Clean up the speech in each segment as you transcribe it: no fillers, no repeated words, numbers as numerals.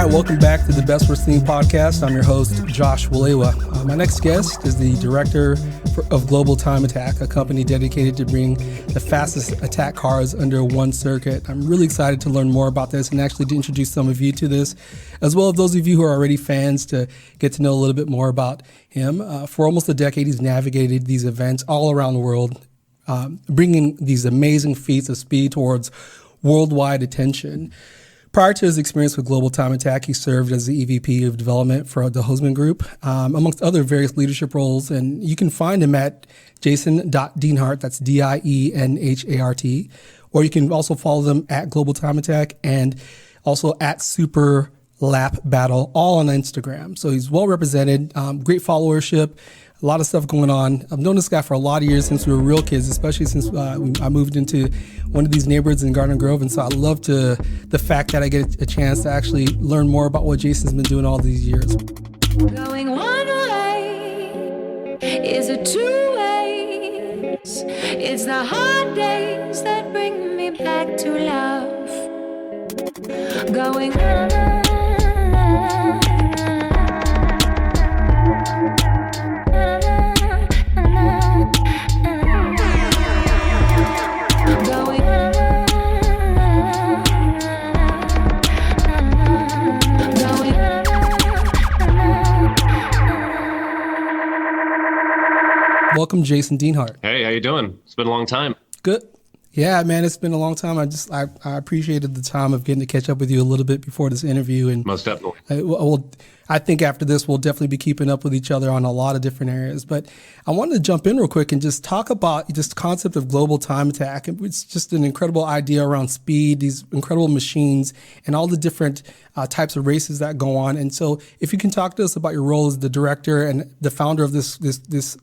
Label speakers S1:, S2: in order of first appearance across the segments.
S1: Hi, welcome back to the BestWorst10 podcast. I'm your host, Josh Walewa. My next guest is the director of Global Time Attack, a company dedicated to bringing the fastest attack cars under one circuit. I'm really excited to learn more about this and actually to introduce some of you to this, as well as those of you who are already fans to get to know a little bit more about him. For almost a decade, he's navigated these events all around the world, bringing these amazing feats of speed towards worldwide attention. Prior to his experience with Global Time Attack, he served as the EVP of development for the Hosman Group, amongst other various leadership roles. And you can find him at jason.dienhart, that's D-I-E-N-H-A-R-T. Or you can also follow them at Global Time Attack and also at Super Lap Battle, all on Instagram. So he's well represented, great followership, a lot of stuff going on. I've known this guy for a lot of years since we were real kids, especially since I moved into one of these neighborhoods in Garden Grove. And so I love the fact that I get a chance to actually learn more about what Jason's been doing all these years.
S2: Going one way is a two-way. It's the hard days that bring me back to love. Going
S1: Welcome, Jason Dienhart.
S3: Hey, how you doing? It's been a long time.
S1: Good. Yeah, man, it's been a long time. I appreciated the time of getting to catch up with you a little bit before this interview. And
S3: most definitely.
S1: I think after this, we'll definitely be keeping up with each other on a lot of different areas. But I wanted to jump in real quick and just talk about this concept of Global Time Attack. It's just an incredible idea around speed, these incredible machines, and all the different types of races that go on. And so if you can talk to us about your role as the director and the founder of this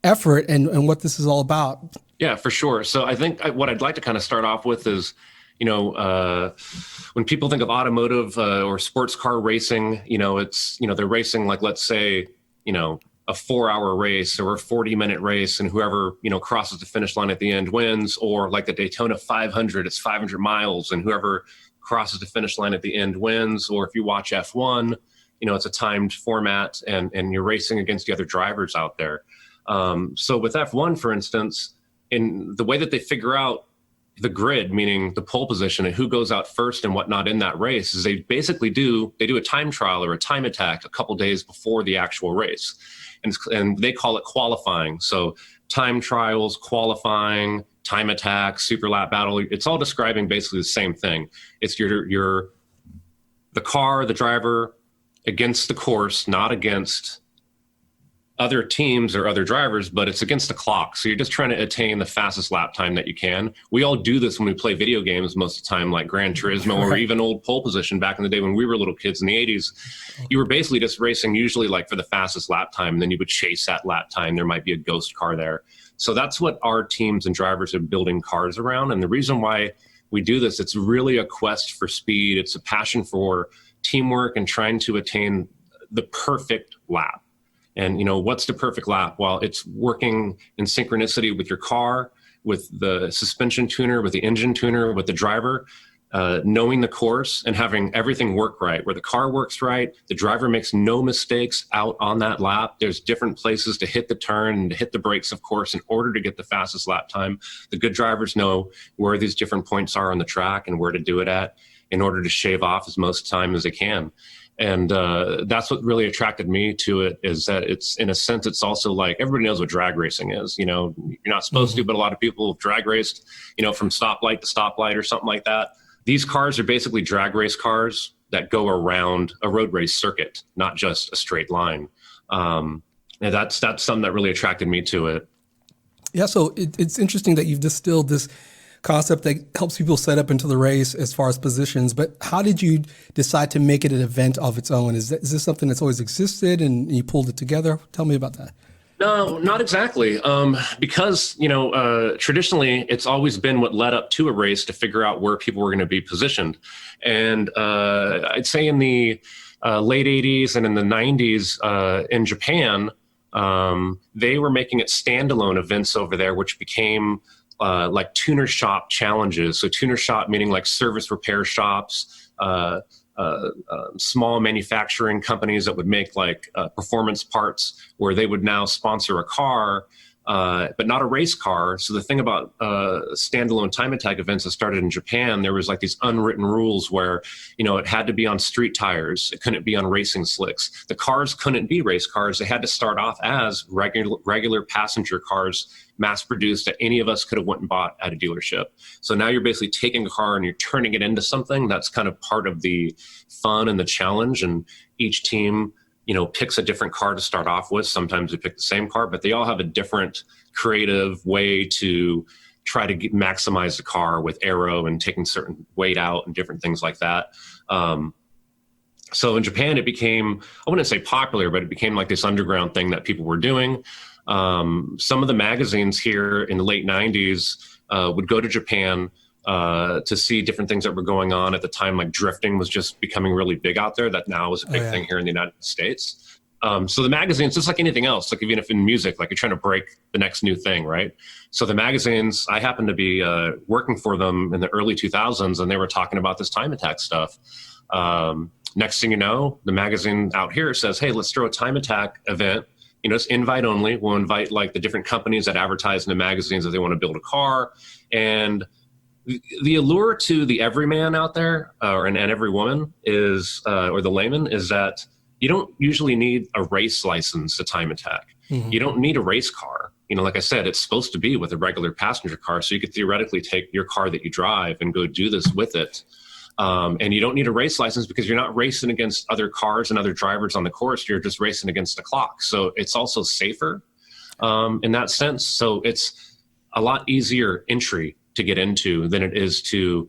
S1: effort and what this is all about.
S3: Yeah, for sure. So I think what I'd like to kind of start off with is, when people think of automotive or sports car racing, they're racing like, let's say, a 4-hour race or a 40-minute race, and whoever, crosses the finish line at the end wins, or like the Daytona 500, it's 500 miles, and whoever crosses the finish line at the end wins. Or if you watch F1, it's a timed format and you're racing against the other drivers out there. So with F1, for instance, in the way that they figure out the grid, meaning the pole position and who goes out first and whatnot in that race, is they basically do a time trial or a time attack a couple days before the actual race. And they call it qualifying. So time trials, qualifying, time attack, super lap battle, it's all describing basically the same thing. It's the car, the driver against the course, not against other teams or other drivers, but it's against the clock. So you're just trying to attain the fastest lap time that you can. We all do this when we play video games most of the time, like Gran Turismo or even old pole position back in the day when we were little kids in the 80s. You were basically just racing usually like for the fastest lap time, and then you would chase that lap time. There might be a ghost car there. So that's what our teams and drivers are building cars around. And the reason why we do this, it's really a quest for speed. It's a passion for teamwork and trying to attain the perfect lap. And, what's the perfect lap? Well, it's working in synchronicity with your car, with the suspension tuner, with the engine tuner, with the driver, knowing the course and having everything work right, where the car works right, the driver makes no mistakes out on that lap. There's different places to hit the turn and to hit the brakes, of course, in order to get the fastest lap time. The good drivers know where these different points are on the track and where to do it at in order to shave off as most time as they can. And that's what really attracted me to it, is that it's, in a sense, it's also like everybody knows what drag racing is. You're not supposed to, but a lot of people have drag raced, from stoplight to stoplight or something like that. These cars are basically drag race cars that go around a road race circuit, not just a straight line. And that's something that really attracted me to it.
S1: Yeah, so it's interesting that you've distilled this concept that helps people set up into the race as far as positions, but how did you decide to make it an event of its own? Is this something that's always existed and you pulled it together? Tell me about that.
S3: No, not exactly. Because, traditionally it's always been what led up to a race to figure out where people were going to be positioned. And I'd say in the late 80s and in the 90s in Japan, they were making it standalone events over there, which became like tuner shop challenges. So tuner shop meaning like service repair shops, small manufacturing companies that would make like performance parts, where they would now sponsor a car, but not a race car. So the thing about standalone time attack events that started in Japan, there was like these unwritten rules where, it had to be on street tires. It couldn't be on racing slicks. The cars couldn't be race cars. They had to start off as regular passenger cars, mass produced, that any of us could have went and bought at a dealership. So now you're basically taking a car and you're turning it into something that's kind of part of the fun and the challenge. And each team, picks a different car to start off with. Sometimes they pick the same car, but they all have a different creative way to try to maximize the car with aero and taking certain weight out and different things like that. So in Japan, it became, I wouldn't say popular, but it became like this underground thing that people were doing. Some of the magazines here in the late 90s would go to Japan to see different things that were going on at the time. Like drifting was just becoming really big out there. That now is a big thing here in the United States. So the magazines, just like anything else, like even if in music, like you're trying to break the next new thing, right? So the magazines, I happened to be working for them in the early 2000s, and they were talking about this time attack stuff. Next thing you know, the magazine out here says, hey, let's throw a time attack event. It's invite only. We'll invite like the different companies that advertise in the magazines that they want to build a car. And the allure to the everyman out there, and every woman is, or the layman, is that you don't usually need a race license to time attack. Mm-hmm. You don't need a race car. Like I said, it's supposed to be with a regular passenger car. So you could theoretically take your car that you drive and go do this with it. And you don't need a race license because you're not racing against other cars and other drivers on the course. You're just racing against the clock. So it's also safer in that sense. So it's a lot easier entry to get into than it is to,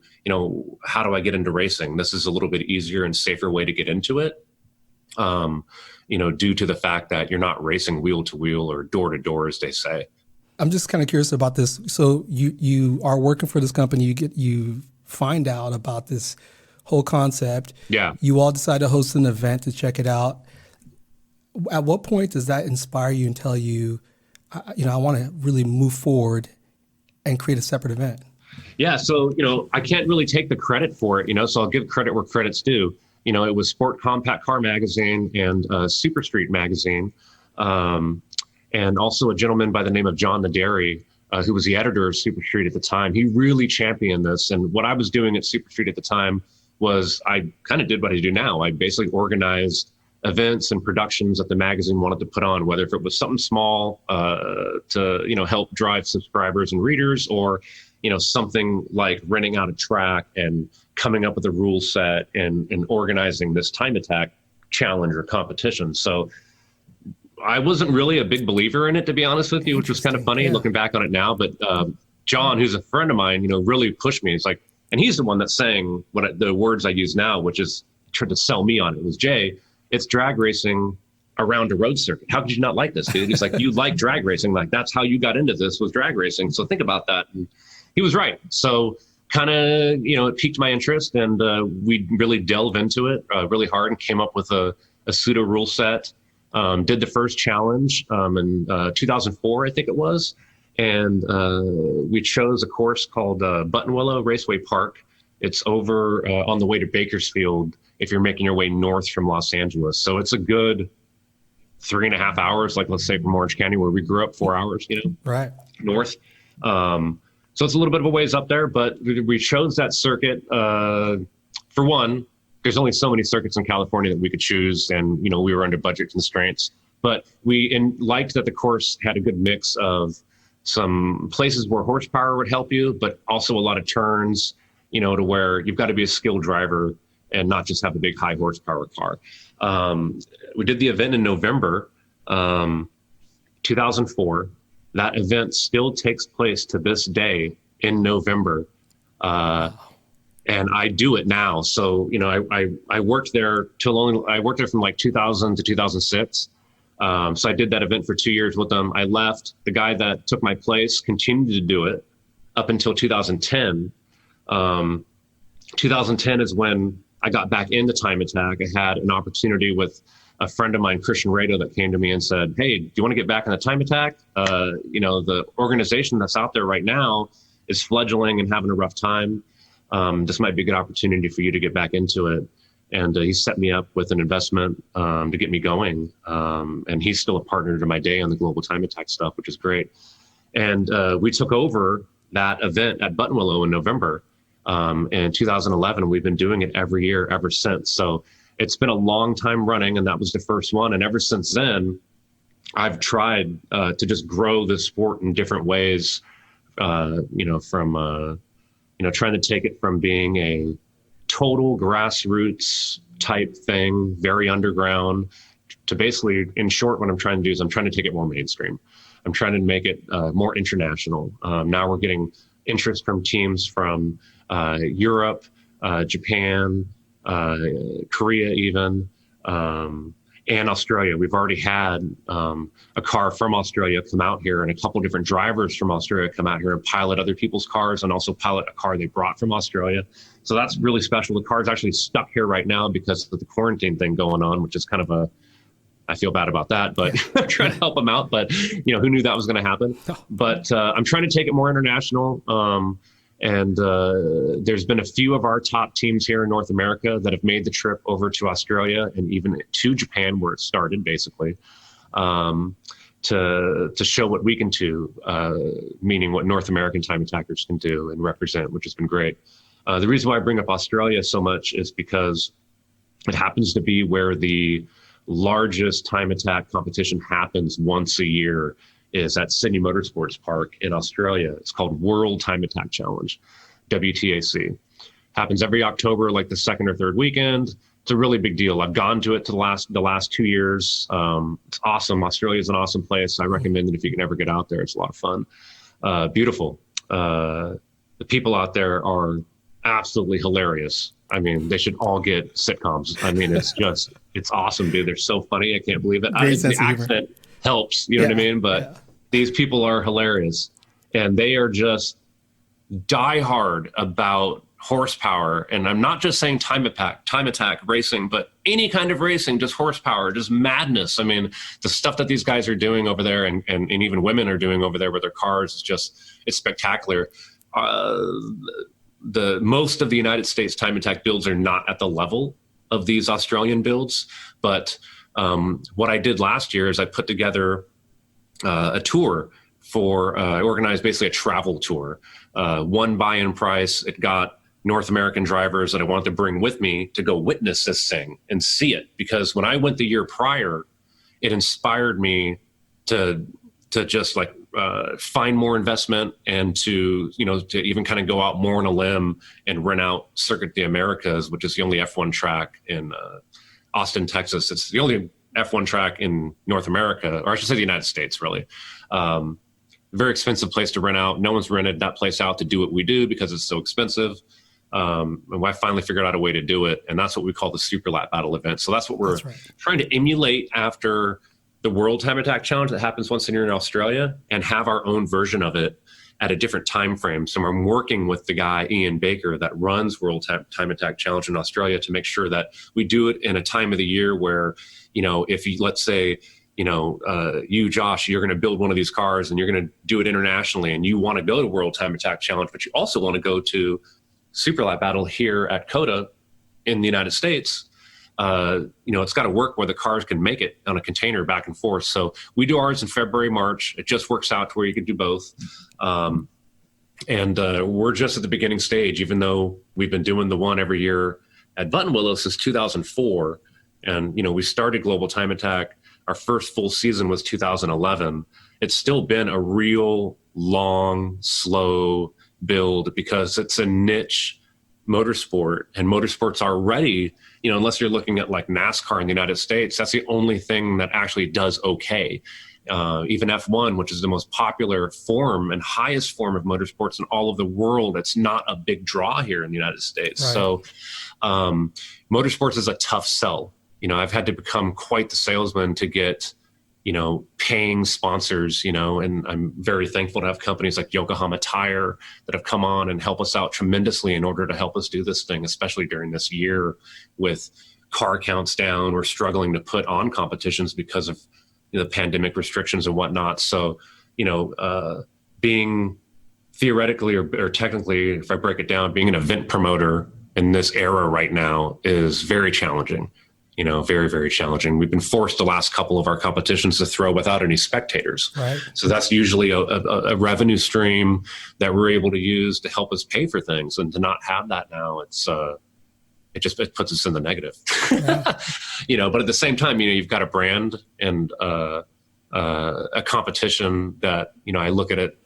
S3: how do I get into racing? This is a little bit easier and safer way to get into it, due to the fact that you're not racing wheel to wheel or door to door, as they say.
S1: I'm just kind of curious about this. So you are working for this company, you find out about this whole concept.
S3: Yeah.
S1: You all decide to host an event to check it out. At what point does that inspire you and tell you, I want to really move forward and create a separate event?
S3: Yeah. So, I can't really take the credit for it, so I'll give credit where credit's due. It was Sport Compact Car Magazine and Super Street Magazine. And also a gentleman by the name of John Naderi, who was the editor of Super Street at the time. He really championed this. And what I was doing at Super Street at the time was I kind of did what I do now. I basically organized events and productions that the magazine wanted to put on, whether if it was something small to help drive subscribers and readers, or something like renting out a track and coming up with a rule set and organizing this time attack challenge or competition. So I wasn't really a big believer in it, to be honest with you, which was kind of funny looking back on it now. But John, who's a friend of mine, really pushed me. It's like, and he's the one that's saying the words I use now, which is tried to sell me on it. It was, Jay, it's drag racing around a road circuit. How could you not like this, dude? He's like, you like drag racing. Like, that's how you got into this, was drag racing. So think about that. And he was right. So kind of, it piqued my interest, and we really delve into it really hard and came up with a pseudo rule set. Did the first challenge in 2004, I think it was. And we chose a course called Buttonwillow Raceway Park. It's over on the way to Bakersfield if you're making your way north from Los Angeles. So it's a good 3.5 hours, like let's say from Orange County, where we grew up, 4 hours,
S1: right
S3: north. So it's a little bit of a ways up there, but we chose that circuit. For one, there's only so many circuits in California that we could choose, and we were under budget constraints. But we liked that the course had a good mix of some places where horsepower would help you, but also a lot of turns, to where you've got to be a skilled driver and not just have a big high horsepower car. We did the event in November 2004. That event still takes place to this day in November. And I do it now. So, I worked there I worked there from like 2000 to 2006. So I did that event for 2 years with them. I left. The guy that took my place continued to do it up until 2010. 2010 is when I got back into time attack. I had an opportunity with a friend of mine, Christian Rado, that came to me and said, hey, do you want to get back in the time attack? The organization that's out there right now is fledgling and having a rough time. This might be a good opportunity for you to get back into it. And he set me up with an investment to get me going. And he's still a partner to my day on the global time attack stuff, which is great. And we took over that event at Buttonwillow in November in 2011. We've been doing it every year ever since. So it's been a long time running, and that was the first one. And ever since then, I've tried to just grow the sport in different ways, from trying to take it from being a total grassroots type thing, very underground, to basically, in short, what I'm trying to do is I'm trying to take it more mainstream. I'm trying to make it more international. Now we're getting interest from teams from Europe, Japan, Korea even, and Australia. We've already had a car from Australia come out here, and a couple different drivers from Australia come out here and pilot other people's cars, and also pilot a car they brought from Australia. So that's really special. The car's actually stuck here right now because of the quarantine thing going on, which is kind of I feel bad about that, but I'm trying to help them out. But, who knew that was going to happen? But I'm trying to take it more international. And there's been a few of our top teams here in North America that have made the trip over to Australia and even to Japan, where it started, basically, to show what we can do, meaning what North American time attackers can do and represent, which has been great. The reason why I bring up Australia so much is because it happens to be where the largest time attack competition happens once a year, is at Sydney Motorsports Park in Australia. It's called World Time Attack Challenge, WTAC. Happens every October, like the second or third weekend. It's a really big deal. I've gone to it the last 2 years. It's awesome. Australia is an awesome place. I recommend it if you can ever get out there. It's a lot of fun. Beautiful. The people out there are absolutely hilarious. I mean, they should all get sitcoms. I mean, it's awesome, dude. They're so funny. I can't believe it. The accent helps, you know what I mean? But these people are hilarious, and they are just diehard about horsepower. And I'm not just saying time attack racing, but any kind of racing, just horsepower, just madness. I mean, the stuff that these guys are doing over there, and even women are doing over there with their cars, it's spectacular. The most of the United States time attack builds are not at the level of these Australian builds. But what I did last year is I put together a tour I organized basically a travel tour. One buy-in price. It got North American drivers that I wanted to bring with me to go witness this thing and see it. Because when I went the year prior, it inspired me to just find more investment, and to even kind of go out more on a limb and rent out Circuit the Americas, which is the only F1 track in Austin, Texas. It's the only F1 track in North America, or I should say the United States, really. Very expensive place to rent out. No one's rented that place out to do what we do because it's so expensive. And I finally figured out a way to do it, and that's what we call the Super Lap Battle event. So that's what we're trying to emulate after the World Time Attack Challenge that happens once a year in Australia, and have our own version of it at a different time frame. So I'm working with the guy, Ian Baker, that runs World Time Attack Challenge in Australia, to make sure that we do it in a time of the year where, if you, let's say, you, Josh, you're going to build one of these cars and you're going to do it internationally, and you want to go to World Time Attack Challenge, but you also want to go to Super Lap Battle here at COTA in the United States, it's got to work where the cars can make it on a container back and forth. So we do ours in February, March. It just works out to where you can do both. And we're just at the beginning stage, even though we've been doing the one every year at Buttonwillow since 2004. And, we started Global Time Attack. Our first full season was 2011. It's still been a real long, slow build because it's a niche motorsport, and motorsports already, unless you're looking at like NASCAR in the United States, that's the only thing that actually does okay. Even F1, which is the most popular form and highest form of motorsports in all of the world, it's not a big draw here in the United States. Right. So motorsports is a tough sell. I've had to become quite the salesman to get, paying sponsors, and I'm very thankful to have companies like Yokohama Tire that have come on and help us out tremendously in order to help us do this thing, especially during this year with car counts down. We're struggling to put on competitions because of the pandemic restrictions and whatnot. So, being theoretically or technically, if I break it down, being an event promoter in this era right now is very challenging. Very, very challenging. We've been forced the last couple of our competitions to throw without any spectators.
S1: Right.
S3: So that's usually a revenue stream that we're able to use to help us pay for things. And to not have that now, it puts us in the negative.
S1: Yeah.
S3: But at the same time, you've got a brand and a competition that, I look at it,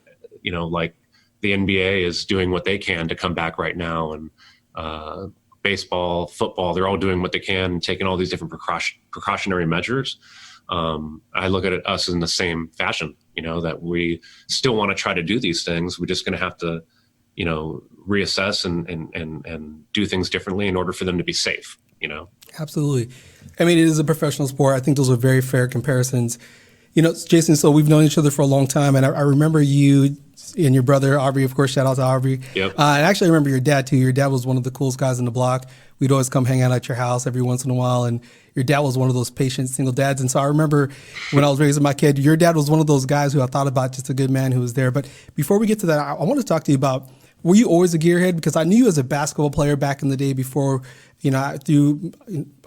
S3: like the NBA is doing what they can to come back right now. And baseball, football, they're all doing what they can, taking all these different precautionary measures. I look at us in the same fashion, that we still want to try to do these things. We're just going to have to, reassess and do things differently in order for them to be safe,
S1: Absolutely. I mean, it is a professional sport. I think those are very fair comparisons. Jason, so we've known each other for a long time, and I remember you and your brother, Aubrey, of course, shout out to Aubrey.
S3: Yep.
S1: And actually, I remember your dad, too. Your dad was one of the coolest guys in the block. We'd always come hang out at your house every once in a while, and your dad was one of those patient single dads. And so I remember when I was raising my kid, your dad was one of those guys who I thought about, just a good man who was there. But before we get to that, I want to talk to you about, were you always a gearhead? Because I knew you as a basketball player back in the day before, through,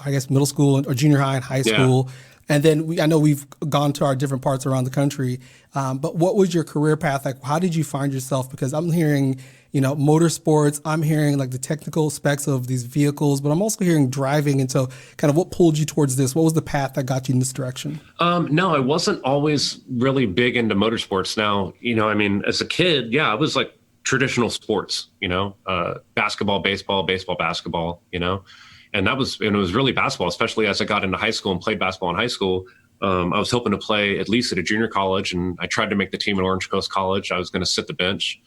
S1: I guess, middle school or junior high and high school. And then I know we've gone to our different parts around the country, but what was your career path like? How did you find yourself? Because I'm hearing, motorsports, I'm hearing like the technical specs of these vehicles, but I'm also hearing driving. And so kind of what pulled you towards this? What was the path that got you in this direction?
S3: No, I wasn't always really big into motorsports. Now, as a kid, I was like traditional sports, basketball, baseball, basketball, and it was really basketball, especially as I got into high school and played basketball in high school. I was hoping to play at least at a junior college, and I tried to make the team at Orange Coast College. I was going to sit the bench.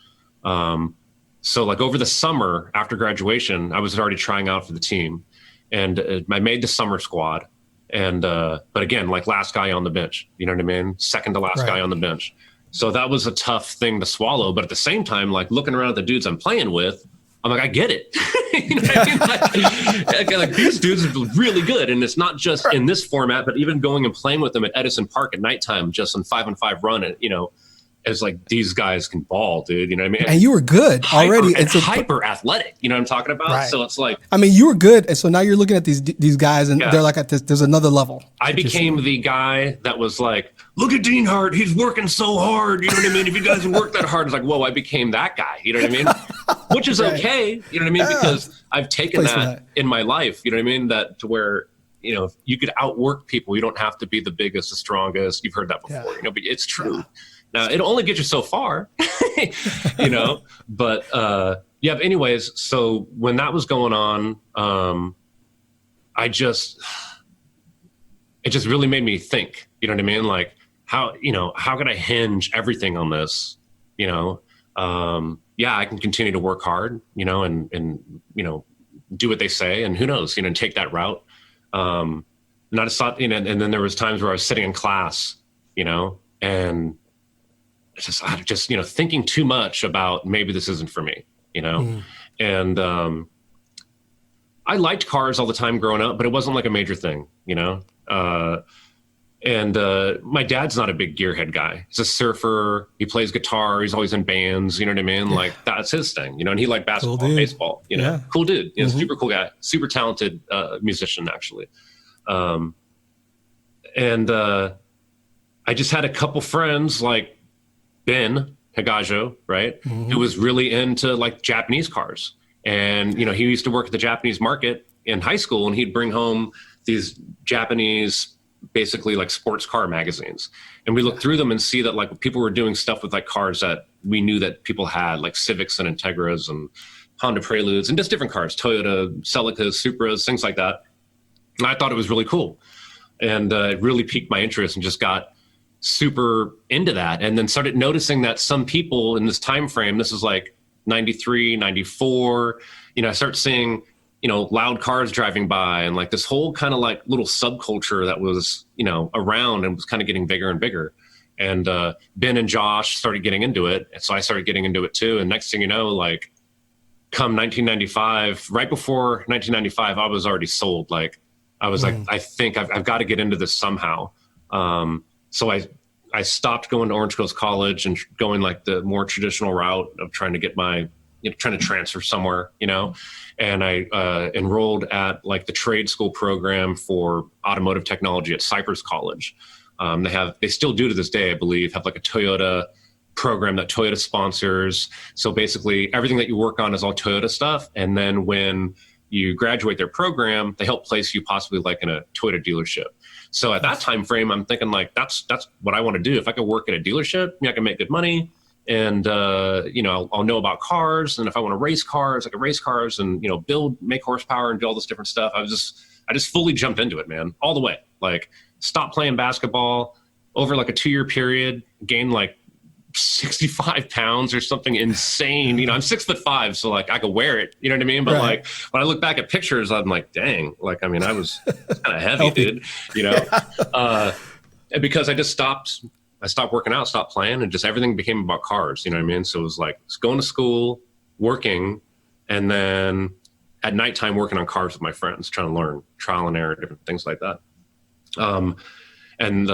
S3: So like over the summer after graduation, I was already trying out for the team, and I made the summer squad. And, but again, like last guy on the bench, you know what I mean? Second to last guy on the bench. So that was a tough thing to swallow. But at the same time, like looking around at the dudes I'm playing with, I'm like, I get it. You know what I mean? Like these dudes are really good. And it's not just in this format, but even going and playing with them at Edison Park at nighttime, just on 5-on-5 run, and it's like, these guys can ball, dude. You know what I mean?
S1: And you were good already.
S3: And so hyper athletic, you know what I'm talking about?
S1: Right.
S3: So it's like,
S1: I mean, you were good. And so now you're looking at these guys, and they're like at this, there's another level.
S3: I became the guy that was like, look at Dean Hart, he's working so hard. You know what I mean? If he doesn't work that hard, it's like, whoa, I became that guy. You know what I mean? Which is okay. You know what I mean? Because I've taken that in my life, you know what I mean? That to where, you could outwork people. You don't have to be the biggest, the strongest. You've heard that before, but it's true. Now, it'll only get you so far, but anyways, so when that was going on, it just really made me think, you know what I mean? Like how can I hinge everything on this? I can continue to work hard, and do what they say, and who knows, take that route. And then there was times where I was sitting in class, and I just thinking too much about maybe this isn't for me, and I liked cars all the time growing up, but it wasn't like a major thing, and my dad's not a big gearhead guy. He's a surfer. He plays guitar. He's always in bands. You know what I mean? Like that's his thing, and he liked basketball, and baseball, cool dude, super cool guy, super talented musician actually. And I just had a couple friends like Ben Higajo, right? Who was really into like Japanese cars. And, he used to work at the Japanese market in high school, and he'd bring home these Japanese, basically like sports car magazines. And we looked through them and see that like people were doing stuff with like cars that we knew that people had, like Civics and Integras and Honda Preludes and just different cars, Toyota, Celicas, Supras, things like that. And I thought it was really cool. And it really piqued my interest and just got super into that, and then started noticing that some people in this time frame, this is like 93, 94, I start seeing loud cars driving by, and like this whole kind of like little subculture that was around and was kind of getting bigger and bigger. And Ben and Josh started getting into it, and so I started getting into it too. And next thing you know, like come 1995, right before 1995, I was already sold. Like I was like, I think I've got to get into this somehow. So I stopped going to Orange Coast College and going like the more traditional route of trying to get my trying to transfer somewhere, and I enrolled at like the trade school program for automotive technology at Cypress College. They still do to this day, I believe, have like a Toyota program that Toyota sponsors. So basically everything that you work on is all Toyota stuff. And then when you graduate their program, they help place you possibly like in a Toyota dealership. So at that time frame, I'm thinking like, that's what I want to do. If I could work at a dealership, I can make good money. And, I'll know about cars. And if I want to race cars, I can race cars and, make horsepower and do all this different stuff. I just fully jumped into it, man, all the way. Like, stopped playing basketball over like a 2-year period, gained like 65 pounds or something insane. I'm 6'5", so like I could wear it, you know what I mean? But like when I look back at pictures, I'm like, dang, like, I mean, I was kind of heavy, dude, because I stopped working out, stopped playing, and just everything became about cars, you know what I mean? So it was like going to school, working, and then at nighttime working on cars with my friends, trying to learn trial and error, different things like that. And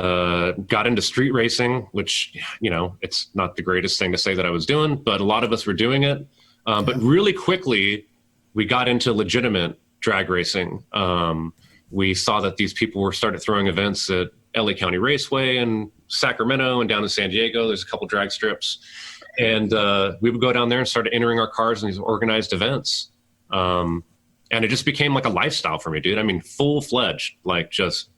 S3: got into street racing, which, it's not the greatest thing to say that I was doing, but a lot of us were doing it. But really quickly, we got into legitimate drag racing. We saw that these people started throwing events at LA County Raceway and Sacramento and down in San Diego. There's a couple drag strips. And we would go down there and start entering our cars in these organized events. And it just became like a lifestyle for me, dude. I mean, full-fledged, like just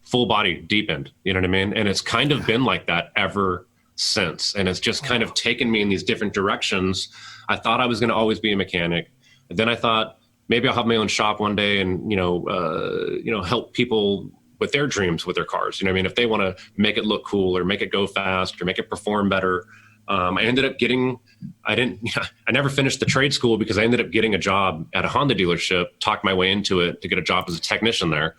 S3: full body deep end, you know what I mean? And it's kind of been like that ever since. And it's just kind of taken me in these different directions. I thought I was going to always be a mechanic. And then I thought maybe I'll have my own shop one day and, help people with their dreams with their cars. You know what I mean? If they want to make it look cool or make it go fast or make it perform better. I ended up I never finished the trade school because I ended up getting a job at a Honda dealership, talked my way into it to get a job as a technician there.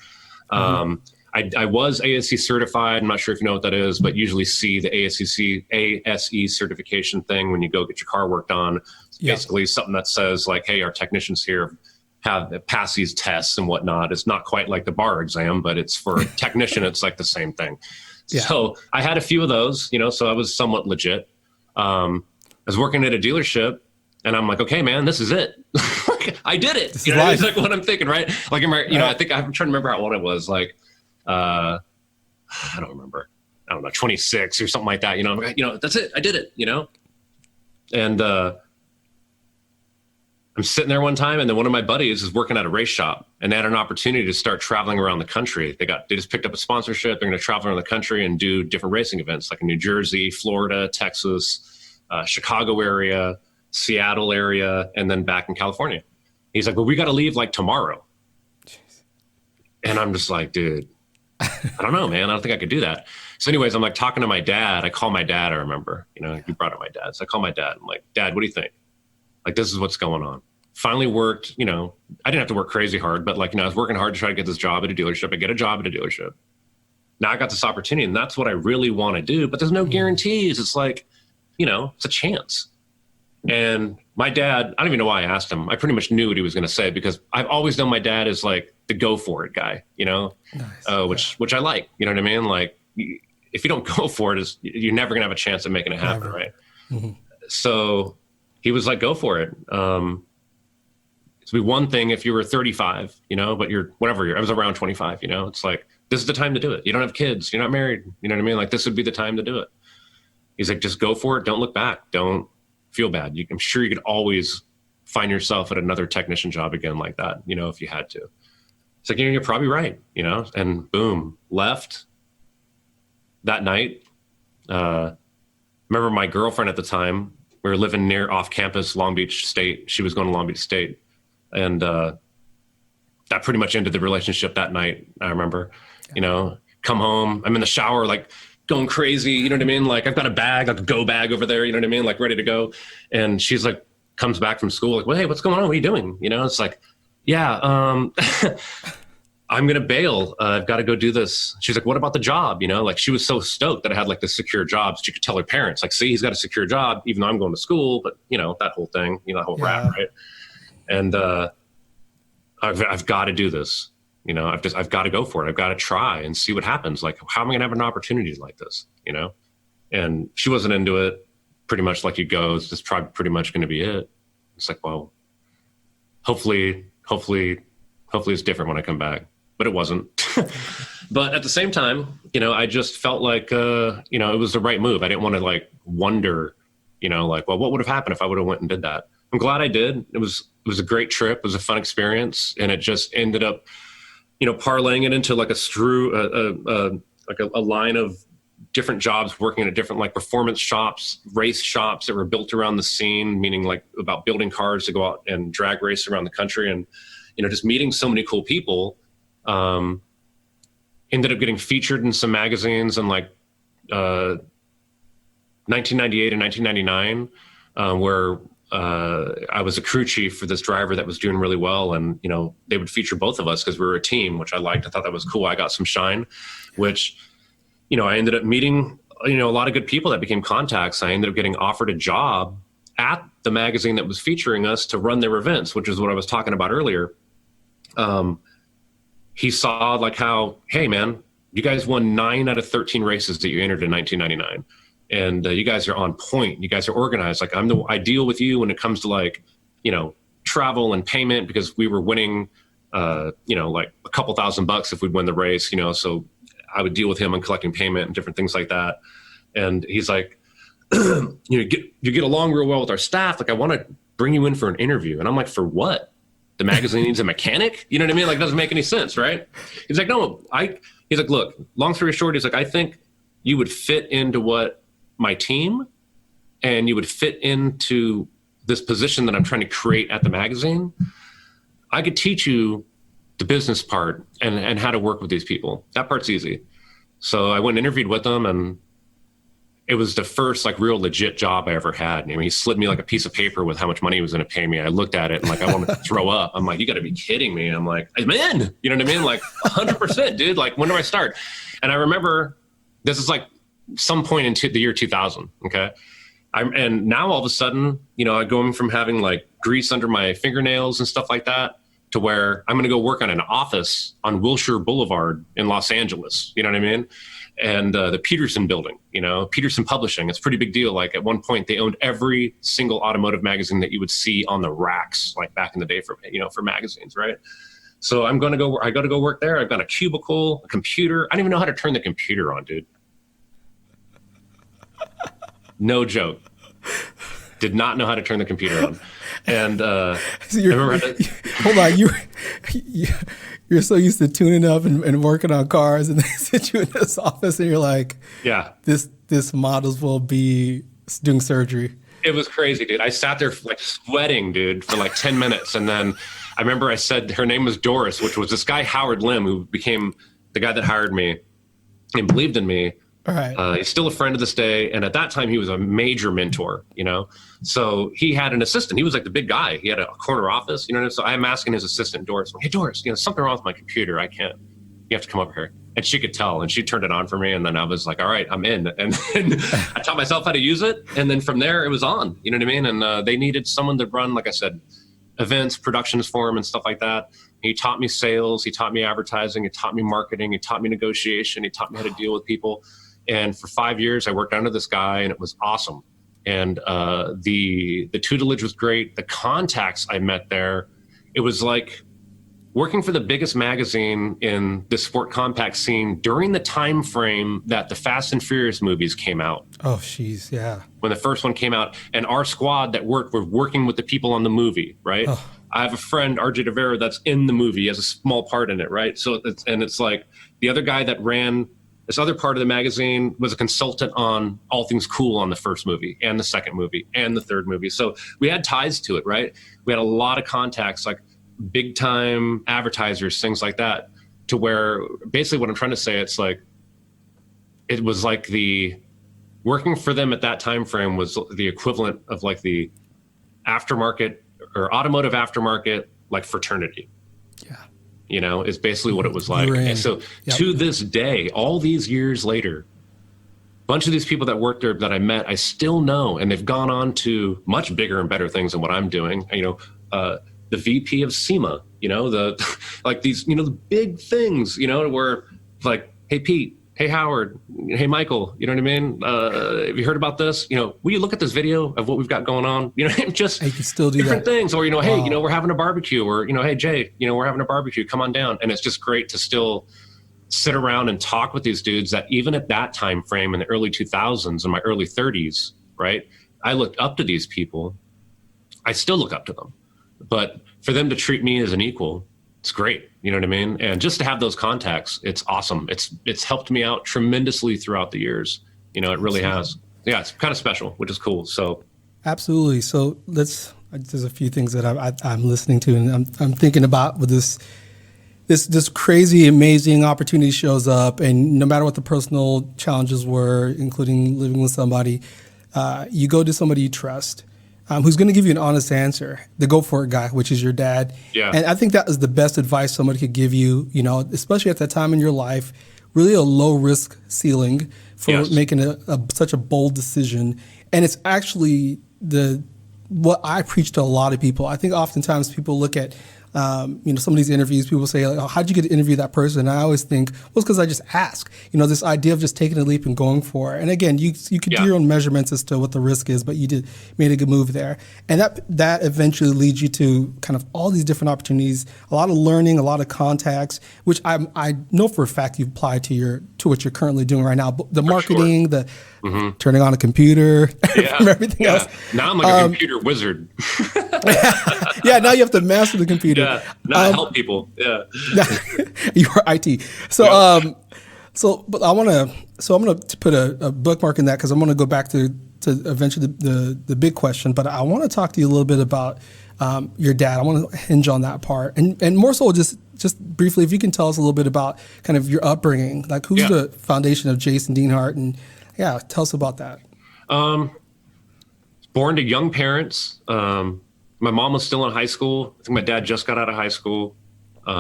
S3: I was ASE certified. I'm not sure if you know what that is, but usually see the ASE certification thing when you go get your car worked on. It's basically something that says like, hey, our technicians here have passed these tests and whatnot. It's not quite like the bar exam, but it's for a technician. It's like the same thing. Yeah. So I had a few of those, so I was somewhat legit. I was working at a dealership and I'm like, okay, man, this is it. I did it. It's like what I'm thinking, right? Like, I think I'm trying to remember how old I was. Like, I don't remember. I don't know, 26 or something like that. I'm like, that's it. I did it, And I'm sitting there one time and then one of my buddies is working at a race shop and they had an opportunity to start traveling around the country. They just picked up a sponsorship. They're going to travel around the country and do different racing events like in New Jersey, Florida, Texas, Chicago area, Seattle area, and then back in California. He's like, well, we got to leave like tomorrow. Jeez. And I'm just like, dude, I don't know, man. I don't think I could do that. So anyways, I'm like talking to my dad. I call my dad, I remember, you brought up my dad. So I call my dad. I'm like, Dad, what do you think? Like, this is what's going on. Finally worked, I didn't have to work crazy hard, but like, I was working hard to try to get this job at a dealership. I get a job at a dealership. Now I got this opportunity and that's what I really want to do, but there's no guarantees. It's like, it's a chance. And my dad, I don't even know why I asked him. I pretty much knew what he was going to say because I've always known my dad is like the go for it guy, nice. Which I like, you know what I mean? Like if you don't go for it, you're never going to have a chance of making it happen. Right. Mm-hmm. So he was like, go for it. It'd be one thing if you were 35, but I was around 25, it's like, this is the time to do it. You don't have kids. You're not married. You know what I mean? Like this would be the time to do it. He's like, just go for it. Don't look back. Don't feel bad. I'm sure you could always find yourself at another technician job again like that, if you had to. It's like, you're probably right, and boom, left that night. Remember my girlfriend at the time, we were living near off campus, Long Beach State. She was going to Long Beach State. And that pretty much ended the relationship that night. I remember, come home, I'm in the shower, like going crazy. You know what I mean? Like I've got a bag, like a go bag over there, you know what I mean? Like ready to go. And she's like, comes back from school, like, well, hey, what's going on? What are you doing? It's like, yeah, I'm going to bail. I've got to go do this. She's like, what about the job? Like she was so stoked that I had like this secure job. So she could tell her parents, like, see, he's got a secure job, even though I'm going to school, but that whole thing, that whole rap, right? And I've got to do this. I've got to go for it. I've got to try and see what happens. Like, how am I going to have an opportunity like this? And she wasn't into it. pretty much let you go. It's just probably pretty much going to be it. It's like, well, hopefully it's different when I come back, but it wasn't. But at the same time, I just felt like, it was the right move. I didn't want to like wonder, like, well, what would have happened if I would have went and did that? I'm glad I did. It was a great trip. It was a fun experience. And it just ended up, parlaying it into like a line of different jobs, working at different like performance shops, race shops that were built around the scene, meaning like about building cars to go out and drag race around the country. And, just meeting so many cool people. Ended up getting featured in some magazines in like 1998 and 1999, where I was a crew chief for this driver that was doing really well. And, they would feature both of us because we were a team, which I liked. I thought that was cool. I got some shine, which, I ended up meeting, a lot of good people that became contacts. I ended up getting offered a job at the magazine that was featuring us to run their events, which is what I was talking about earlier. He saw like how, hey man, you guys won 9 out of 13 races that you entered in 1999. And you guys are on point. You guys are organized. Like I deal with you when it comes to like, travel and payment, because we were winning, like a couple $1,000 if we'd win the race, so I would deal with him on collecting payment and different things like that. And he's like, you get along real well with our staff. Like I want to bring you in for an interview. And I'm like, for what? The magazine needs a mechanic? You know what I mean? Like, it doesn't make any sense, right? He's like, no, he's like, look, long story short, he's like, I think you would fit into what my team, and you would fit into this position that I'm trying to create at the magazine. I could teach you the business part and how to work with these people. That part's easy. So I went and interviewed with them, and it was the first like real legit job I ever had. I mean, he slid me like a piece of paper with how much money he was going to pay me. I looked at it and like, I wanted to throw up. I'm like, you got to be kidding me. I'm like, I'm in, you know what I mean? Like 100%, dude. Like, when do I start? And I remember this is like some point into the year 2000. Okay. And now all of a sudden, I'm going from having like grease under my fingernails and stuff like that to where I'm going to go work on an office on Wilshire Boulevard in Los Angeles. You know what I mean? And the Peterson building, Peterson Publishing, it's a pretty big deal. Like at one point they owned every single automotive magazine that you would see on the racks, like back in the day for magazines. Right. So I got to go work there. I've got a cubicle, a computer. I don't even know how to turn the computer on, dude. No joke. Did not know how to turn the computer on. And so
S1: hold on, you're so used to tuning up and working on cars, and they sit you in this office, and you're like,
S3: yeah,
S1: this models will be doing surgery.
S3: It was crazy, dude. I sat there like sweating, dude, for like 10 minutes, and then I remember I said her name was Doris, which was this guy Howard Lim, who became the guy that hired me and believed in me.
S1: All right.
S3: He's still a friend to this day. And at that time, he was a major mentor, So he had an assistant. He was like the big guy. He had a corner office, So I'm asking his assistant, Doris, hey, Doris, something wrong with my computer. I can't. You have to come over here. And she could tell. And she turned it on for me. And then I was like, all right, I'm in. And then I taught myself how to use it. And then from there, it was on. You know what I mean? And they needed someone to run, like I said, events, productions for him and stuff like that. He taught me sales. He taught me advertising. He taught me marketing. He taught me negotiation. He taught me how to deal with people. And for 5 years, I worked under this guy, and it was awesome. And the tutelage was great. The contacts I met there, it was like working for the biggest magazine in the sport compact scene during the time frame that the Fast and Furious movies came out.
S1: Oh, jeez, yeah.
S3: When the first one came out, and our squad that were working with the people on the movie, right? Oh. I have a friend, RJ DeVera, that's in the movie. He has a small part in it, right? So it's like the other guy that ran this other part of the magazine was a consultant on all things cool on the first movie and the second movie and the third movie. So we had ties to it, right? We had a lot of contacts, like big time advertisers, things like that, to where basically what I'm trying to say, it's like, it was like the working for them at that time frame was the equivalent of like the aftermarket or automotive aftermarket, like fraternity.
S1: Yeah.
S3: Is basically what it was like. And so to this day, all these years later, a bunch of these people that worked there that I met, I still know, and they've gone on to much bigger and better things than what I'm doing. The VP of SEMA, the like these, the big things, where like, hey, Pete, hey, Howard, hey, Michael, you know what I mean? Have you heard about this? Will you look at this video of what we've got going on? Just
S1: You can still do
S3: different
S1: that.
S3: things. Or, hey,
S1: Wow.
S3: we're having a barbecue, or, hey, Jay, we're having a barbecue, come on down. And it's just great to still sit around and talk with these dudes that even at that time frame in the early 2000s, in my early 30s, right? I looked up to these people. I still look up to them, but for them to treat me as an equal, it's great. You know what I mean? And just to have those contacts, it's awesome. It's helped me out tremendously throughout the years. It really has. Yeah, it's kind of special, which is cool. So
S1: Absolutely. So there's a few things that I'm listening to, and I'm thinking about with this crazy, amazing opportunity shows up, and no matter what the personal challenges were, including living with somebody, you go to somebody you trust, who's going to give you an honest answer, the go for it guy, which is your dad.
S3: Yeah.
S1: And I think that is the best advice somebody could give you, especially at that time in your life, really a low risk ceiling for
S3: Yes.
S1: making such a bold decision. And it's actually what I preach to a lot of people. I think oftentimes people look at some of these interviews, people say, like, oh, how'd you get to interview that person? And I always think, well, it's because I just ask. This idea of just taking a leap and going for it. And again, you could do your own measurements as to what the risk is, but you made a good move there. And that eventually leads you to kind of all these different opportunities, a lot of learning, a lot of contacts, which I know for a fact you've applied to what you're currently doing right now. But the marketing, the turning on a computer, from everything else.
S3: Now I'm like a computer wizard.
S1: Yeah, now you have to master the computer.
S3: Yeah, now I help people. Yeah.
S1: You are IT. So, but I'm gonna put a bookmark in that because I'm gonna go back to eventually the big question. But I want to talk to you a little bit about your dad. I want to hinge on that part, and more so just briefly, if you can tell us a little bit about kind of your upbringing, like who's the foundation of Jason Dienhart, and tell us about that.
S3: Born to young parents. My mom was still in high school. I think my dad just got out of high school. So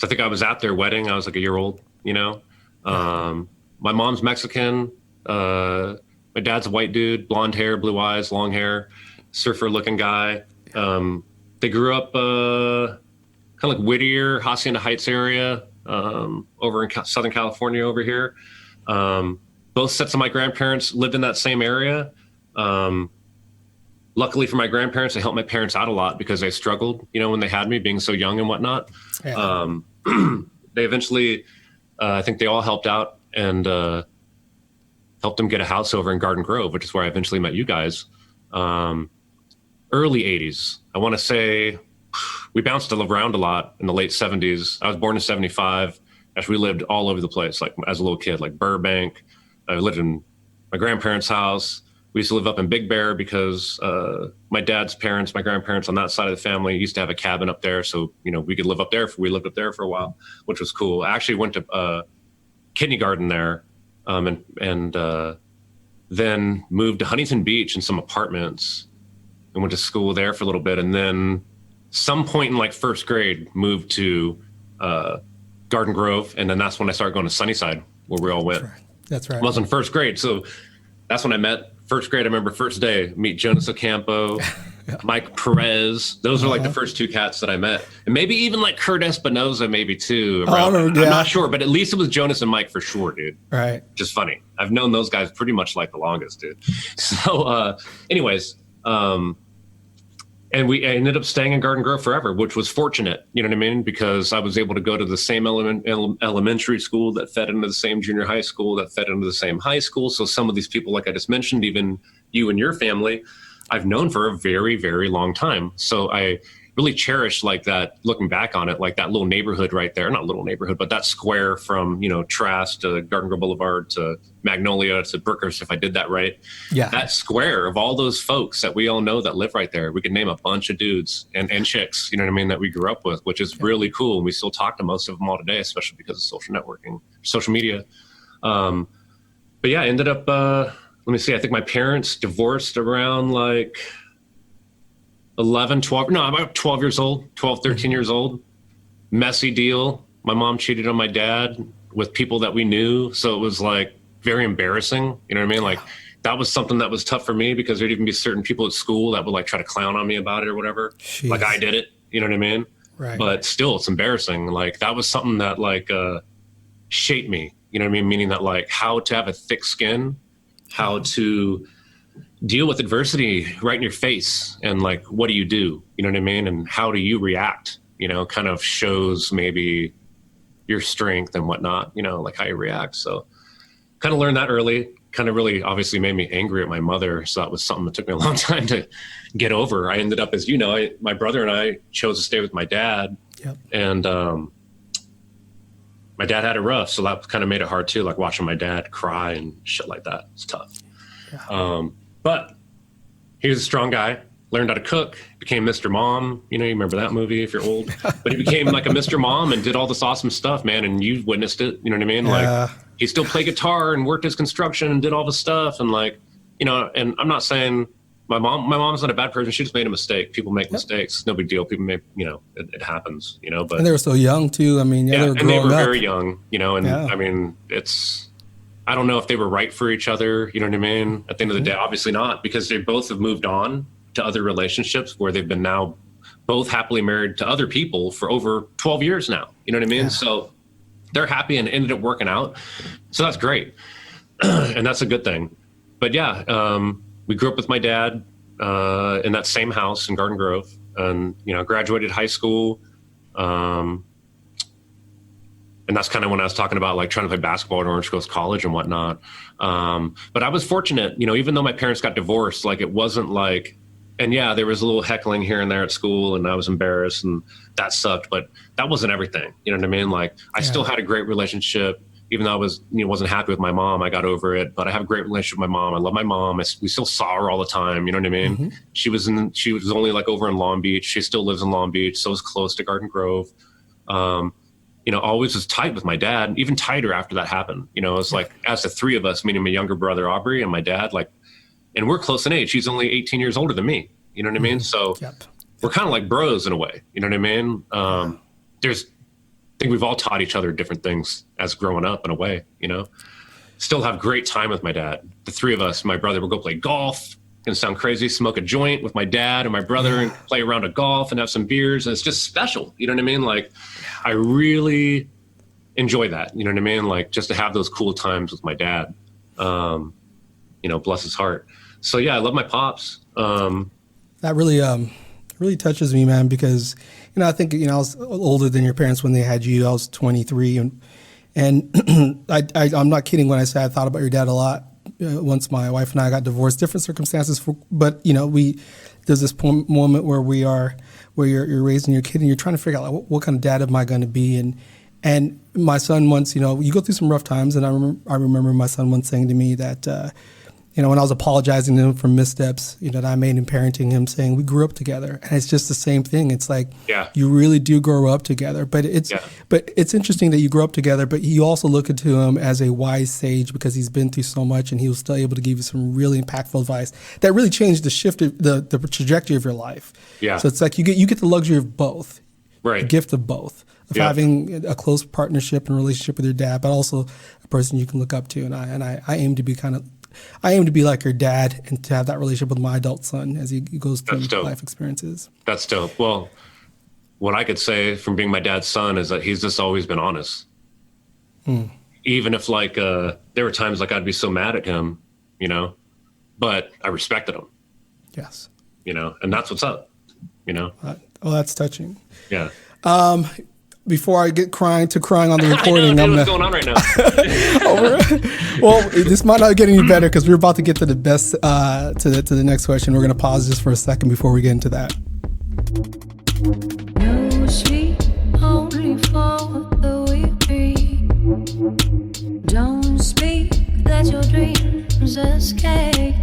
S3: I think I was at their wedding. I was like a year old, My mom's Mexican. My dad's a white dude, blonde hair, blue eyes, long hair, surfer looking guy. They grew up kind of like Whittier, Hacienda Heights area, over in Southern California over here. Both sets of my grandparents lived in that same area. Luckily for my grandparents, they helped my parents out a lot because they struggled, when they had me being so young and whatnot. Yeah. They eventually, I think they all helped out and helped them get a house over in Garden Grove, which is where I eventually met you guys. Early 80s. I want to say we bounced around a lot in the late 70s. I was born in 75. Actually, we lived all over the place, like as a little kid, like Burbank. I lived in my grandparents' house. We used to live up in Big Bear because my dad's parents, my grandparents on that side of the family used to have a cabin up there. So, we could live up there. We lived up there for a while, which was cool. I actually went to kindergarten there and then moved to Huntington Beach in some apartments and went to school there for a little bit. And then some point in like first grade moved to Garden Grove. And then that's when I started going to Sunnyside where we all went.
S1: That's right.
S3: I was in first grade. So that's when I met. First grade, I remember first day, meet Jonas Ocampo, Mike Perez. Those are like the first two cats that I met. And maybe even like Kurt Espinoza, maybe too. I'm not sure, but at least it was Jonas and Mike for sure, dude.
S1: Right.
S3: Just funny. I've known those guys pretty much like the longest, dude. So anyways, and I ended up staying in Garden Grove forever, which was fortunate, you know what I mean? Because I was able to go to the same elementary school that fed into the same junior high school, that fed into the same high school. So some of these people, like I just mentioned, even you and your family, I've known for a very, very long time. So I really cherish like that, looking back on it, like that little neighborhood right there, not little neighborhood, but that square from, Trask to Garden Grove Boulevard to Magnolia to Brookhurst, if I did that right. Yeah. That square of all those folks that we all know that live right there, we could name a bunch of dudes and chicks, that we grew up with, which is really cool. And we still talk to most of them all today, especially because of social networking, social media. But yeah, I ended up, let me see, I think my parents divorced around like 11, 12, no, I'm about 12 years old, 12, 13 years old. Messy deal. My mom cheated on my dad with people that we knew. So it was like very embarrassing. You know what I mean? Like that was something that was tough for me because there'd even be certain people at school that would like try to clown on me about it or whatever. Jeez. Like I did it. You know what I mean? Right. But still, it's embarrassing. Like that was something that like, shape me. You know what I mean? Meaning that like how to have a thick skin, how to deal with adversity right in your face, and like what do you do? You know what I mean? And how do you react? You know, kind of shows maybe your strength and whatnot. You know, like how you react. So kind of learned that early. Kind of really obviously made me angry at my mother. So that was something that took me a long time to get over. I ended up, as you know, my brother and I chose to stay with my dad.
S1: Yep.
S3: And my dad had it rough. So that kind of made it hard too, like watching my dad cry and shit like that. It's tough. Yeah. But he was a strong guy, learned how to cook, became Mr. Mom. You know, you remember that movie if you're old. But he became like a Mr. Mom and did all this awesome stuff, man. And you witnessed it. You know what I mean?
S1: Yeah.
S3: Like he still played guitar and worked his construction and did all the stuff. And like, you know, and I'm not saying my mom's not a bad person. She just made a mistake. People make mistakes. It's no big deal. People make, you know, it happens, you know, but.
S1: And they were so young too. I mean,
S3: yeah,
S1: they were
S3: and they were
S1: growing up.
S3: very young, you know, and I mean, I don't know if they were right for each other. You know what I mean? At the end of the day, obviously not, because they both have moved on to other relationships where they've been now both happily married to other people for over 12 years now. You know what I mean? Yeah. So they're happy and ended up working out. So that's great. And that's a good thing. But yeah, we grew up with my dad in that same house in Garden Grove, and, you know, graduated high school. And that's kind of when I was talking about like trying to play basketball at Orange Coast College and whatnot. But I was fortunate, you know, even though my parents got divorced, like it wasn't like, and yeah, there was a little heckling here and there at school and I was embarrassed and that sucked, but that wasn't everything. You know what I mean? Like I still had a great relationship, even though I was, you know, wasn't happy with my mom. I got over it, but I have a great relationship with my mom. I love my mom. We still saw her all the time. You know what I mean? Mm-hmm. She was only like over in Long Beach. She still lives in Long Beach. So it was close to Garden Grove. You know, always was tight with my dad, even tighter after that happened. You know, it's like as the three of us, meaning my younger brother, Aubrey, and my dad, like, and we're close in age. He's only 18 years older than me. You know what I mean? So we're kind of like bros in a way. You know what I mean? I think we've all taught each other different things as growing up in a way, you know, still have great time with my dad. The three of us, my brother, will go play golf. Gonna sound crazy, smoke a joint with my dad and my brother and play a round of golf and have some beers. And it's just special. You know what I mean? Like I really enjoy that. You know what I mean? Like just to have those cool times with my dad, you know, bless his heart. So yeah, I love my pops.
S1: That really touches me, man, because, you know, I think, you know, I was older than your parents when they had you. I was 23 and I'm not kidding when I say I thought about your dad a lot. Once my wife and I got divorced, different circumstances, but you know, there's this moment where you're raising your kid and you're trying to figure out like, what kind of dad am I going to be, and my son once, you know, you go through some rough times, and I remember my son once saying to me that, you know, when I was apologizing to him for missteps, you know, that I made in parenting him, saying we grew up together, and it's just the same thing. It's like you really do grow up together, but it's interesting that you grow up together, but you also look into him as a wise sage because he's been through so much, and he was still able to give you some really impactful advice that really changed the trajectory of your life. Yeah. So it's like you get the luxury of both, right? The gift of both. Of having a close partnership and relationship with your dad, but also a person you can look up to, and I aim to be like your dad and to have that relationship with my adult son as he goes through life experiences. That's
S3: dope. Well, what I could say from being my dad's son is that he's just always been honest. Even if like there were times like I'd be so mad at him, you know, but I respected him.
S1: Yes.
S3: You know, and that's what's up, you know.
S1: That's touching.
S3: Yeah.
S1: Before I get crying on the recording,
S3: I know, what's going on right now?
S1: Well, this might not get any better because we're about to get to the best to the next question. We're going to pause just for a second before we get into that.
S2: No sleep, only for the weary. Don't speak, let your dreams escape.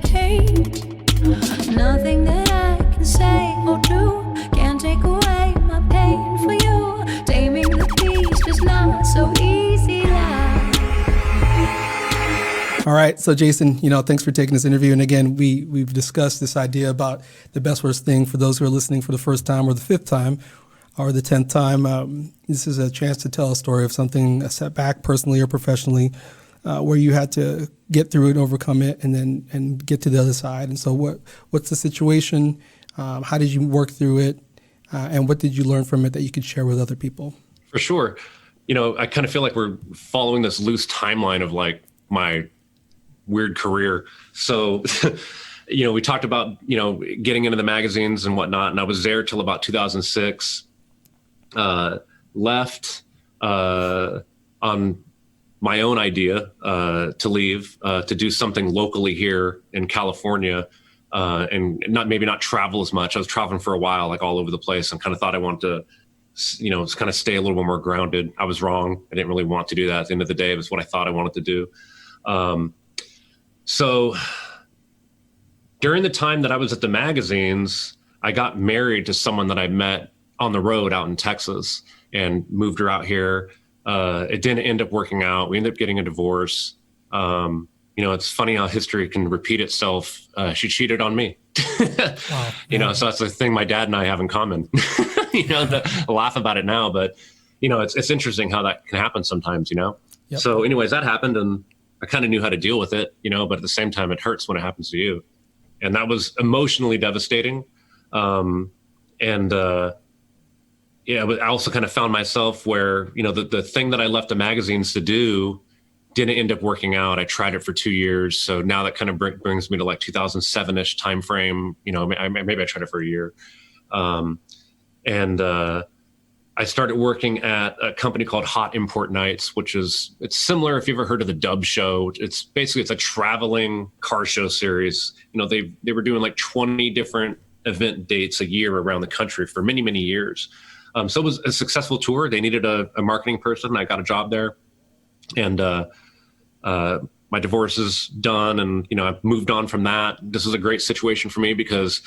S2: Nothing that I can say or do can take away my pain for you. Taming the beast is not so easy now.
S1: All right, so Jason, you know, thanks for taking this interview. And again, we've discussed this idea about the best worst thing for those who are listening for the first time or the fifth time or the 10th time. This is a chance to tell a story of something, a setback personally or professionally, where you had to get through it, overcome it, and get to the other side. And so what's the situation? How did you work through it? And what did you learn from it that you could share with other people?
S3: For sure. I kind of feel like we're following this loose timeline of like my weird career. So, we talked about, getting into the magazines and whatnot. And I was there till about 2006, left on my own idea to leave, to do something locally here in California, and maybe not travel as much. I was traveling for a while, like all over the place, and kind of thought I wanted to, kind of stay a little bit more grounded. I was wrong. I didn't really want to do that. At the end of the day, it was what I thought I wanted to do. So during the time that I was at the magazines, I got married to someone that I met on the road out in Texas and moved her out here. It didn't end up working out. We ended up getting a divorce. It's funny how history can repeat itself. She cheated on me. Wow. So that's the thing my dad and I have in common. To laugh about it now, but it's interesting how that can happen sometimes. Yep. So anyways, that happened, and I kind of knew how to deal with it, but at the same time, it hurts when it happens to you. And that was emotionally devastating. But I also kind of found myself where, the thing that I left the magazines to do didn't end up working out. I tried it for 2 years. So now that kind of brings me to like 2007-ish timeframe. Maybe I tried it for a year. I started working at a company called Hot Import Nights, it's similar if you ever heard of the Dub Show. It's a traveling car show series. They were doing like 20 different event dates a year around the country for many, many years. So it was a successful tour. They needed a marketing person. I got a job there, and my divorce is done, and I've moved on from that. This is a great situation for me because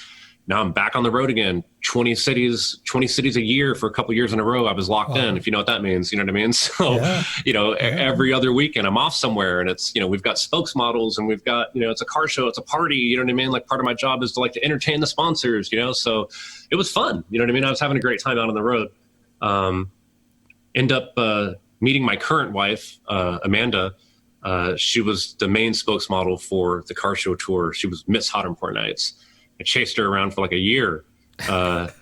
S3: now I'm back on the road again. 20 cities a year for a couple of years in a row. I was locked in, if you know what that means. You know what I mean? So, every other weekend I'm off somewhere, and it's, we've got spokesmodels, and we've got, it's a car show, it's a party. You know what I mean? Like part of my job is to entertain the sponsors, so it was fun. You know what I mean? I was having a great time out on the road. End up meeting my current wife, Amanda. She was the main spokesmodel for the car show tour. She was Miss Hot Import Nights. I chased her around for like a year,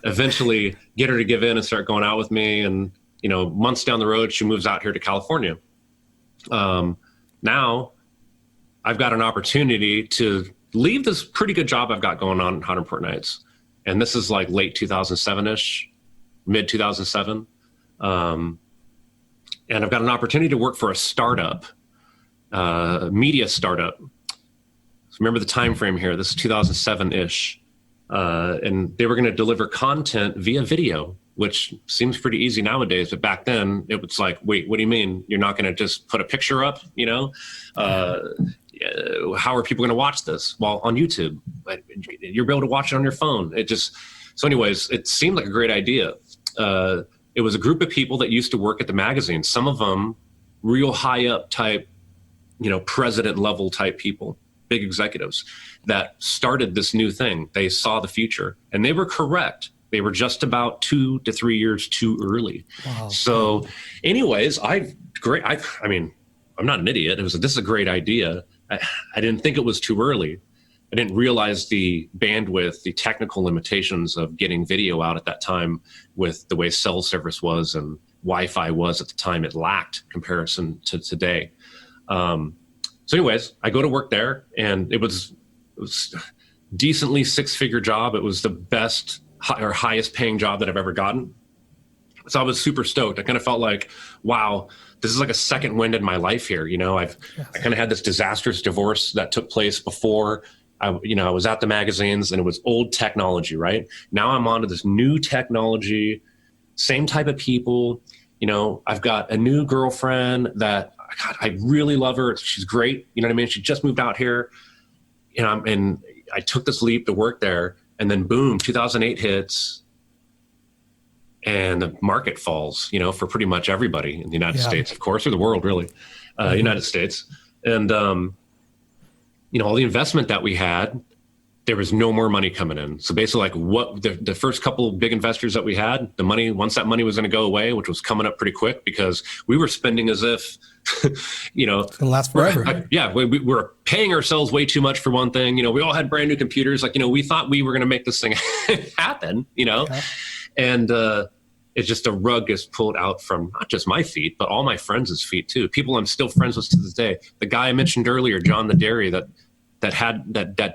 S3: eventually get her to give in and start going out with me. And, months down the road, she moves out here to California. Now I've got an opportunity to leave this pretty good job I've got going on Hot Import Nights. And this is like late 2007-ish, mid 2007. And I've got an opportunity to work for a startup, media startup. Remember the time frame here. This is 2007-ish. And they were going to deliver content via video, which seems pretty easy nowadays. But back then, it was like, wait, what do you mean? You're not going to just put a picture up, how are people going to watch this? Well, on YouTube. You're able to watch it on your phone. So anyways, it seemed like a great idea. It was a group of people that used to work at the magazine. Some of them real high up type, president level type people. Big executives that started this new thing. They saw the future, and they were correct. They were just about 2 to 3 years too early. Wow. So anyways, I'm not an idiot. This is a great idea. I didn't think it was too early. I didn't realize the bandwidth, the technical limitations of getting video out at that time with the way cell service was and Wi-Fi was at the time. It lacked comparison to today. So anyways, I go to work there, and it was decently 6-figure job. It was the best or highest paying job that I've ever gotten. So I was super stoked. I kind of felt like, wow, this is like a second wind in my life here. I kind of had this disastrous divorce that took place before I was at the magazines, and it was old technology, right? Now I'm onto this new technology, same type of people. I've got a new girlfriend that, God, I really love her. She's great. You know what I mean? She just moved out here, and I took this leap to work there, and then boom, 2008 hits, and the market falls, for pretty much everybody in the United States, of course, or the world, really, United States. And, all the investment that we had, there was no more money coming in. So basically, like what the first couple of big investors that we had, the money, once that money was going to go away, which was coming up pretty quick because we were spending as if,
S1: it's going to last forever.
S3: We were paying ourselves way too much for one thing. We all had brand new computers. We thought we were going to make this thing happen, and it's just a rug gets pulled out from not just my feet, but all my friends' feet too. People I'm still friends with to this day. The guy I mentioned earlier, John the Dairy, that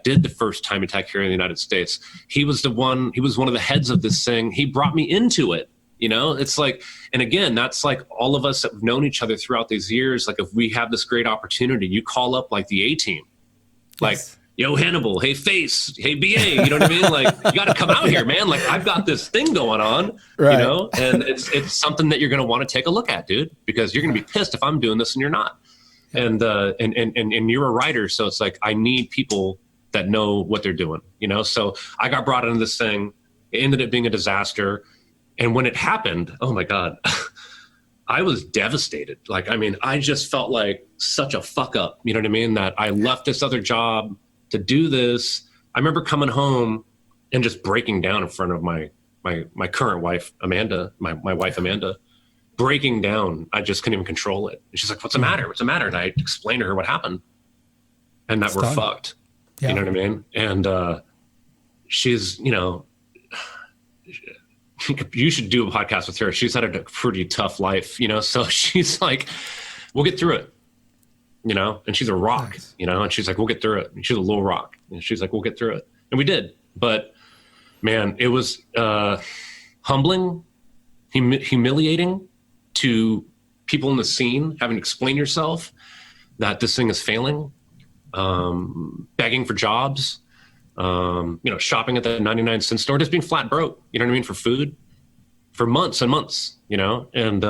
S3: did the first time attack here in the United States. He was one of the heads of this thing. He brought me into it. You know, it's like, and again, that's like all of us that have known each other throughout these years. Like if we have this great opportunity, you call up like the A-team, like, yes. Yo, Hannibal, hey, Face, hey, BA, you know what I mean? Like, you got to come out here, man. Like, I've got this thing going on, right. You know, and it's something that you're going to want to take a look at, dude, because you're going to be pissed if I'm doing this and you're not. And you're a writer. So it's like, I need people that know what they're doing, you know? So I got brought into this thing. It ended up being a disaster. And when it happened, oh my God, I was devastated. Like, I mean, I just felt like such a fuck up, you know what I mean? That I left this other job to do this. I remember coming home and just breaking down in front of my current wife, Amanda, my wife, Amanda, breaking down. I just couldn't even control it. And she's like, what's the matter? What's the matter? And I explained to her what happened and that we're fucked. Yeah. You know what I mean? And she's, you know, you should do a podcast with her. She's had a pretty tough life, you know? So she's like, we'll get through it. You know, and she's a rock, nice. You know, and she's like, we'll get through it. And she's a little rock. And she's like, we'll get through it. And we did. But man, it was humbling, humiliating to people in the scene, having to explain yourself that this thing is failing, begging for jobs, you know, shopping at the 99-cent store, just being flat broke, you know what I mean, for food for months and months, you know, and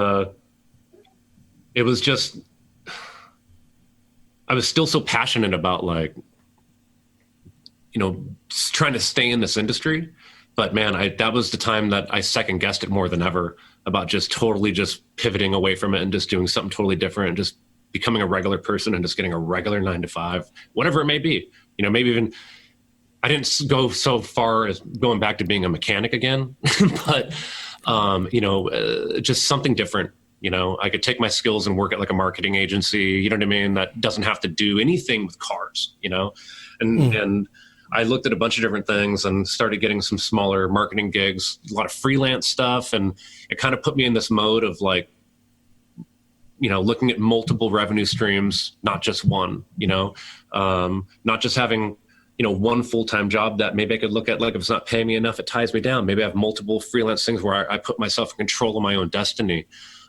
S3: it was just, I was still so passionate about like, you know, trying to stay in this industry. But man, that was the time that I second guessed it more than ever about just totally just pivoting away from it and just doing something totally different and just becoming a regular person and just getting a regular 9-to-5, whatever it may be. You know, maybe even I didn't go so far as going back to being a mechanic again, but, you know, just something different. You know, I could take my skills and work at like a marketing agency, you know what I mean? That doesn't have to do anything with cars, you know? And I looked at a bunch of different things and started getting some smaller marketing gigs, a lot of freelance stuff. And it kind of put me in this mode of like, you know, looking at multiple revenue streams, not just one, you know, not just having, you know, one full-time job that maybe I could look at, like if it's not paying me enough, it ties me down. Maybe I have multiple freelance things where I put myself in control of my own destiny.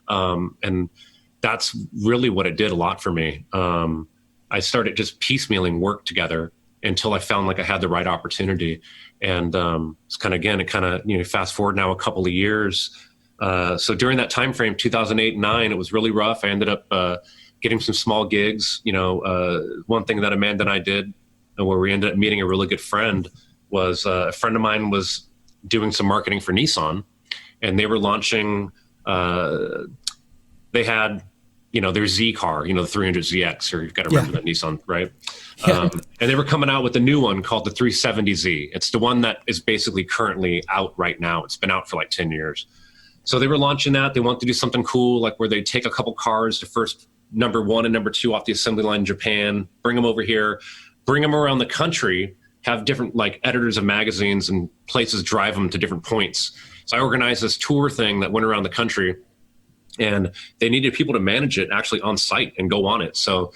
S3: And that's really what it did a lot for me. I started just piecemealing work together until I found like I had the right opportunity. And it's kind of, again, it kind of, you know, fast forward now a couple of years. So during that time frame, 2008, 2009, it was really rough. I ended up getting some small gigs. You know, one thing that Amanda and I did, and where we ended up meeting a really good friend, was a friend of mine was doing some marketing for Nissan, and they were launching they had, you know, their Z car, you know, the 300ZX, or you've got to remember that Nissan, right? And they were coming out with a new one called the 370Z. It's the one that is basically currently out right now. It's been out for like 10 years. So they were launching that. They wanted to do something cool, like where they take a couple cars to first number 1 and number 2 off the assembly line in Japan, bring them over here, bring them around the country, have different like editors of magazines and places drive them to different points. So I organized this tour thing that went around the country, and they needed people to manage it actually on site and go on it. So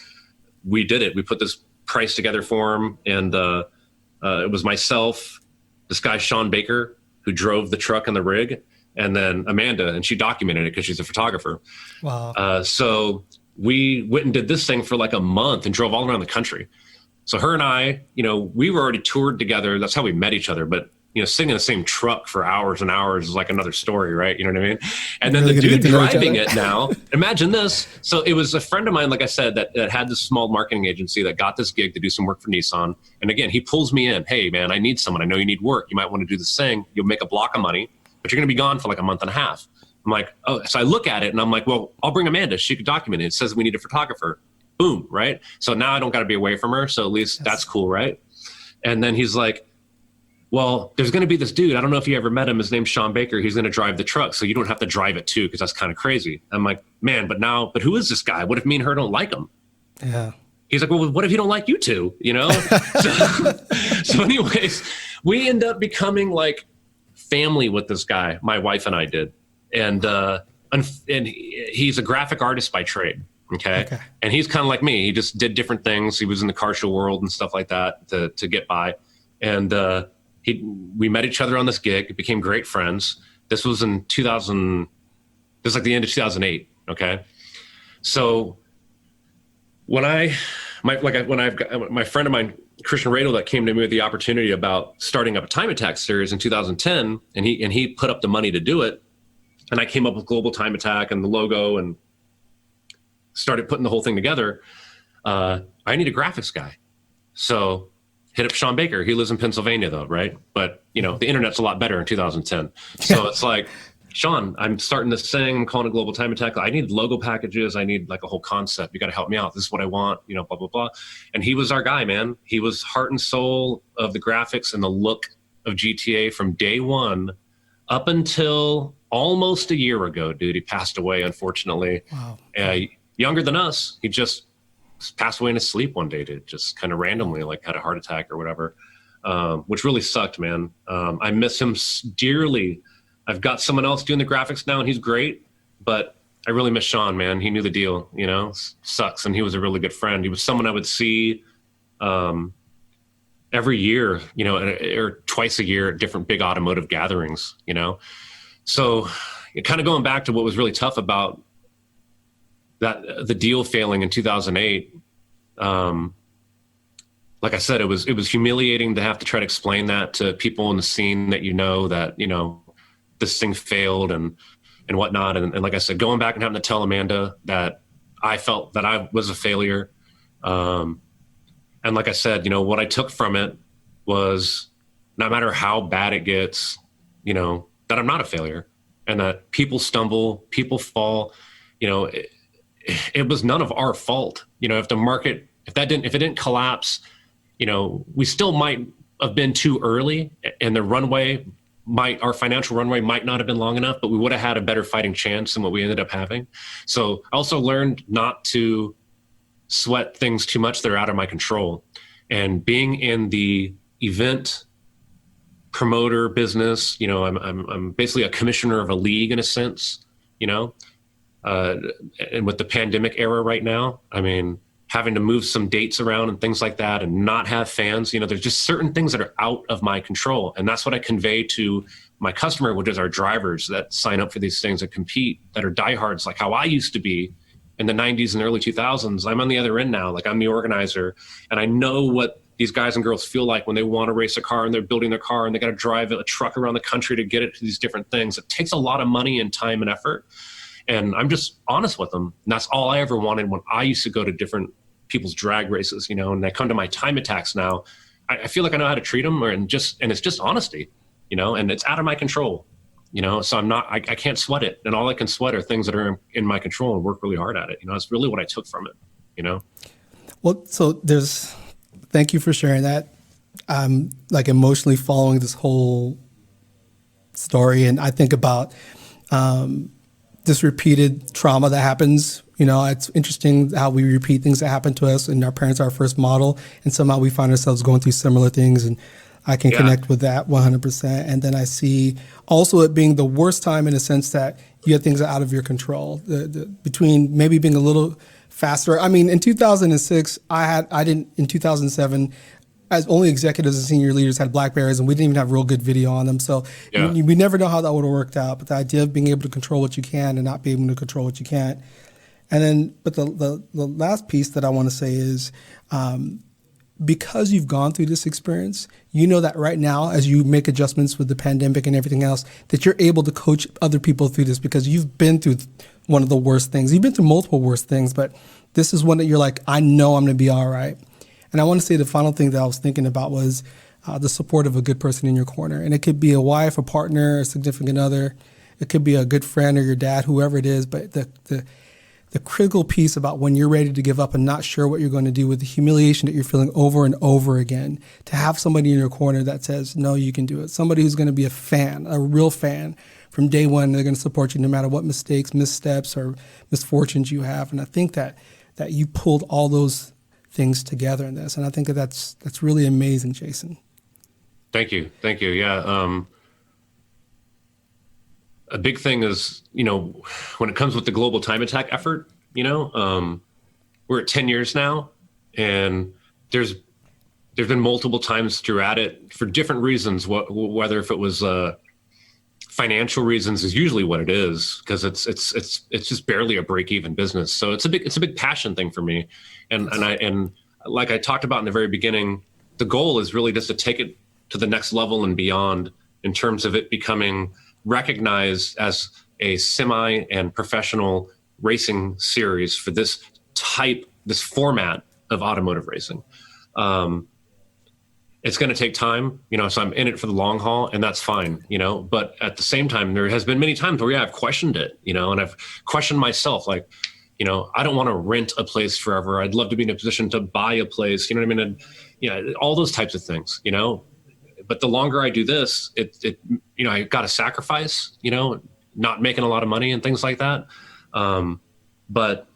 S3: we did it. We put this price together for them, and it was myself, this guy, Sean Baker, who drove the truck and the rig, and then Amanda, and she documented it because she's a photographer. Wow. So we went and did this thing for like a month and drove all around the country. So her and I, you know, we were already toured together. That's how we met each other. But, you know, sitting in the same truck for hours and hours is like another story, right? You know what I mean? And then really the dude driving it now, imagine this. So it was a friend of mine, like I said, that had this small marketing agency that got this gig to do some work for Nissan. And again, he pulls me in. Hey, man, I need someone. I know you need work. You might want to do this thing. You'll make a block of money, but you're going to be gone for like a month and a half. I'm like, oh, so I look at it and I'm like, well, I'll bring Amanda. She could document it. It says we need a photographer. Boom, right? So now I don't got to be away from her. So at least that's cool, right? And then he's like, well, there's going to be this dude. I don't know if you ever met him. His name's Sean Baker. He's going to drive the truck. So you don't have to drive it too, because that's kind of crazy. I'm like, man, but who is this guy? What if me and her don't like him? Yeah. He's like, well, what if he don't like you two? You know? so anyways, we end up becoming like family with this guy. My wife and I did. and he's a graphic artist by trade. Okay. And he's kind of like me. He just did different things. He was in the car show world and stuff like that to get by. And we met each other on this gig, became great friends. This was in 2000. This was like the end of 2008. Okay. So when my friend of mine, Christian Radel, that came to me with the opportunity about starting up a Time Attack series in 2010, and he put up the money to do it. And I came up with Global Time Attack and the logo and started putting the whole thing together. I need a graphics guy. So hit up Sean Baker. He lives in Pennsylvania though, right? But the internet's a lot better in 2010. So it's like, Sean, I'm starting this thing, I'm calling it Global Time Attack. I need logo packages. I need like a whole concept. You got to help me out. This is what I want, blah, blah, blah. And he was our guy, man. He was heart and soul of the graphics and the look of GTA from day one up until almost a year ago, dude. He passed away, unfortunately.
S1: Wow.
S3: Younger than us. He just passed away in his sleep one day, dude. Just kind of randomly, like had a heart attack or whatever, which really sucked, man. I miss him dearly. I've got someone else doing the graphics now, and he's great, but I really miss Sean, man. He knew the deal, sucks. And he was a really good friend. He was someone I would see every year, or twice a year at different big automotive gatherings, So kind of going back to what was really tough about the deal failing in 2008, like I said, it was humiliating to have to try to explain that to people in the scene that that, this thing failed and whatnot. And like I said, going back and having to tell Amanda that I felt that I was a failure. And like I said, what I took from it was no matter how bad it gets, that I'm not a failure and that people stumble, people fall, it was none of our fault. If the market, if it didn't collapse, we still might have been too early and our financial runway might not have been long enough, but we would have had a better fighting chance than what we ended up having. So I also learned not to sweat things too much that are out of my control. And being in the event promoter business, I'm basically a commissioner of a league in a sense, and with the pandemic era right now, having to move some dates around and things like that and not have fans, there's just certain things that are out of my control. And that's what I convey to my customer, which is our drivers that sign up for these things and compete, that are diehards, like how I used to be in the 90s and early 2000s. I'm on the other end now. Like I'm the organizer and I know what these guys and girls feel like when they want to race a car and they're building their car and they got to drive a truck around the country to get it to these different things. It takes a lot of money and time and effort. And I'm just honest with them. And that's all I ever wanted when I used to go to different people's drag races, and I come to my Time Attacks now. I feel like I know how to treat them and it's just honesty, and it's out of my control, so I can't sweat it. And all I can sweat are things that are in my control and work really hard at it. That's really what I took from it,
S1: Well, so thank you for sharing that. I'm like emotionally following this whole story. And I think about, this repeated trauma that happens. It's interesting how we repeat things that happen to us and our parents are our first model. And somehow we find ourselves going through similar things. And I can connect with that 100%. And then I see also it being the worst time in a sense that you have things out of your control. Between maybe being a little faster. In 2006, in 2007, as only executives and senior leaders had BlackBerries, and we didn't even have real good video on them. So we never know how that would have worked out. But the idea of being able to control what you can and not being able to control what you can't. And then, but the last piece that I want to say is, because you've gone through this experience, that right now, as you make adjustments with the pandemic and everything else, that you're able to coach other people through this because you've been through one of the worst things. You've been through multiple worst things, but this is one that you're like, I know I'm going to be all right. And I want to say the final thing that I was thinking about was the support of a good person in your corner. And it could be a wife, a partner, a significant other. It could be a good friend or your dad, whoever it is. But the critical piece about when you're ready to give up and not sure what you're going to do with the humiliation that you're feeling over and over again, to have somebody in your corner that says, no, you can do it. Somebody who's going to be a fan, a real fan from day one. They're going to support you no matter what mistakes, missteps, or misfortunes you have. And I think that you pulled all those things together in this. And I think that's really amazing, Jason.
S3: Thank you. Yeah. a big thing is, when it comes with the global time attack effort, we're at 10 years now, and there's been multiple times throughout it for different reasons, whether if it was financial reasons is usually what it is, because it's just barely a break-even business. So it's a big passion thing for me. And like I talked about in the very beginning, the goal is really just to take it to the next level and beyond in terms of it becoming recognized as a semi and professional racing series for this format of automotive racing. It's going to take time, so I'm in it for the long haul, and that's fine, but at the same time, there has been many times where I've questioned it, and I've questioned myself, like, I don't want to rent a place forever. I'd love to be in a position to buy a place, you know what I mean? And, all those types of things, but the longer I do this, I got to sacrifice, not making a lot of money and things like that. But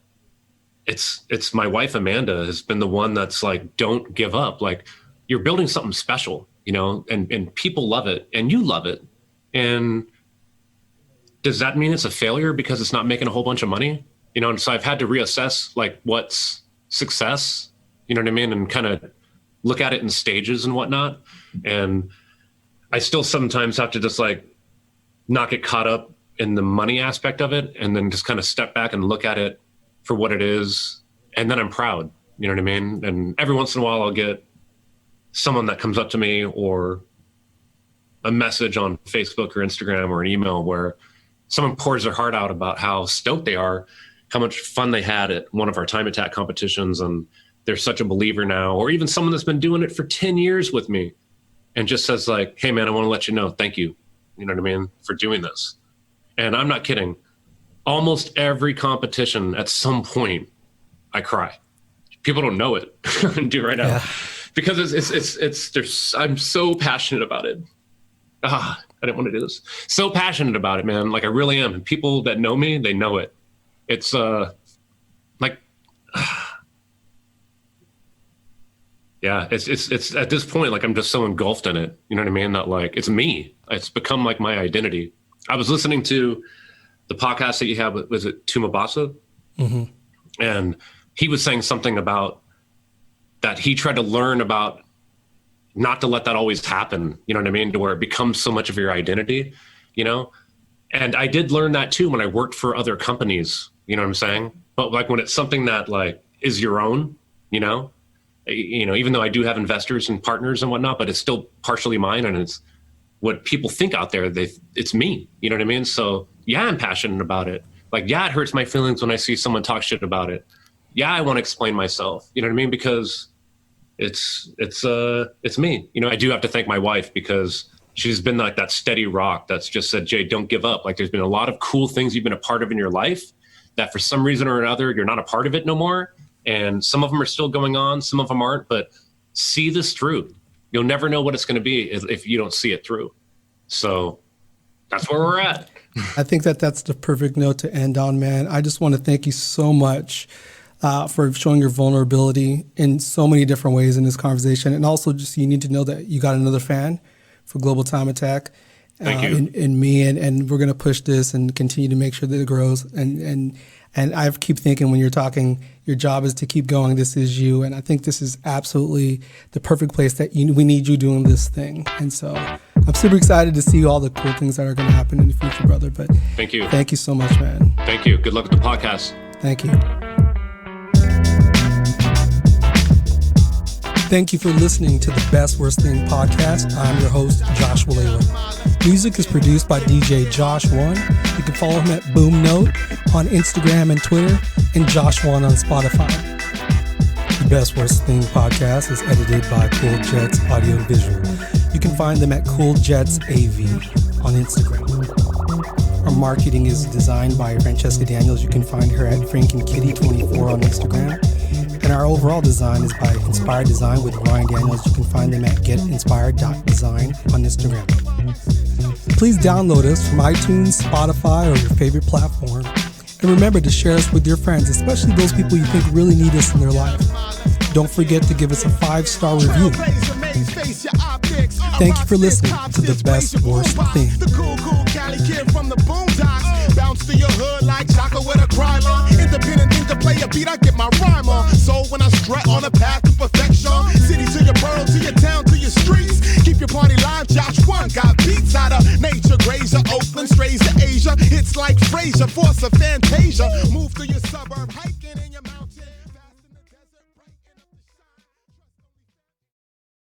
S3: it's my wife, Amanda, has been the one that's like, don't give up. Like, you're building something special, and people love it and you love it. And does that mean it's a failure because it's not making a whole bunch of money? And so I've had to reassess like what's success, you know what I mean? And kind of look at it in stages and whatnot. And I still sometimes have to just like not get caught up in the money aspect of it, and then just kind of step back and look at it for what it is. And then I'm proud, you know what I mean? And every once in a while I'll get someone that comes up to me or a message on Facebook or Instagram or an email where someone pours their heart out about how stoked they are, how much fun they had at one of our time attack competitions, and they're such a believer now. Or even someone that's been doing it for 10 years with me and just says like, hey man, I want to let you know, thank you. You know what I mean? For doing this. And I'm not kidding. Almost every competition at some point I cry. People don't know it. I do right now. Yeah. Because I'm so passionate about it. I didn't want to do this. So passionate about it, man. Like I really am. And people that know me, they know it. It's yeah, it's at this point, like I'm just so engulfed in it. You know what I mean? That like, it's me. It's become like my identity. I was listening to the podcast that you have, was it Tumabasa? Mm-hmm. And he was saying something about that he tried to learn about not to let that always happen, you know what I mean? To where it becomes so much of your identity, And I did learn that too when I worked for other companies, you know what I'm saying? But like when it's something that like is your own, even though I do have investors and partners and whatnot, but it's still partially mine, and it's what people think out there, it's me, you know what I mean? So yeah, I'm passionate about it. Like, yeah, it hurts my feelings when I see someone talk shit about it. Yeah, I want to explain myself, you know what I mean? Because it's me. I do have to thank my wife, because she's been like that steady rock that's just said, Jay, don't give up. Like there's been a lot of cool things you've been a part of in your life that for some reason or another, you're not a part of it no more. And some of them are still going on, some of them aren't, but see this through. You'll never know what it's going to be if you don't see it through. So that's where we're at.
S1: I think that's the perfect note to end on, man. I just want to thank you so much for showing your vulnerability in so many different ways in this conversation. And also just, you need to know that you got another fan for Global Time Attack.
S3: Thank you.
S1: In me, and we're going to push this and continue to make sure that it grows. And I keep thinking when you're talking, your job is to keep going. This is you. And I think this is absolutely the perfect place that we need you doing this thing. And so I'm super excited to see all the cool things that are going to happen in the future, brother. But
S3: thank you.
S1: Thank you so much, man.
S3: Thank you. Good luck with the podcast.
S1: Thank you. Thank you for listening to the Best Worst Thing podcast. I'm your host, Josh Walewa. Music is produced by DJ Josh1. You can follow him at Boom Note on Instagram and Twitter, and Josh1 on Spotify. The Best Worst Thing podcast is edited by Cool Jets Audio and Visual. You can find them at Cool Jets AV on Instagram. Our marketing is designed by Francesca Daniels. You can find her at FrankandKitty24 on Instagram. And our overall design is by Inspired Design with Ryan Daniels. You can find them at getinspired.design on Instagram. Please download us from iTunes, Spotify, or your favorite platform. And remember to share us with your friends, especially those people you think really need us in their life. Don't forget to give us a 5-star review. Thank you for listening to The Best Worst Thing.
S4: Valley kid from the boondocks. Bounce to your hood like Chaka with a crime on. Independent thing to play a beat, I get my rhyme on. So when I strut on a path to perfection, city to your borough, to your town, to your streets. Keep your party live, Josh 1 got beats out of nature. Grazer, Oakland, strays to Asia. It's like Frazier, force of Fantasia. Move through your suburb, hype.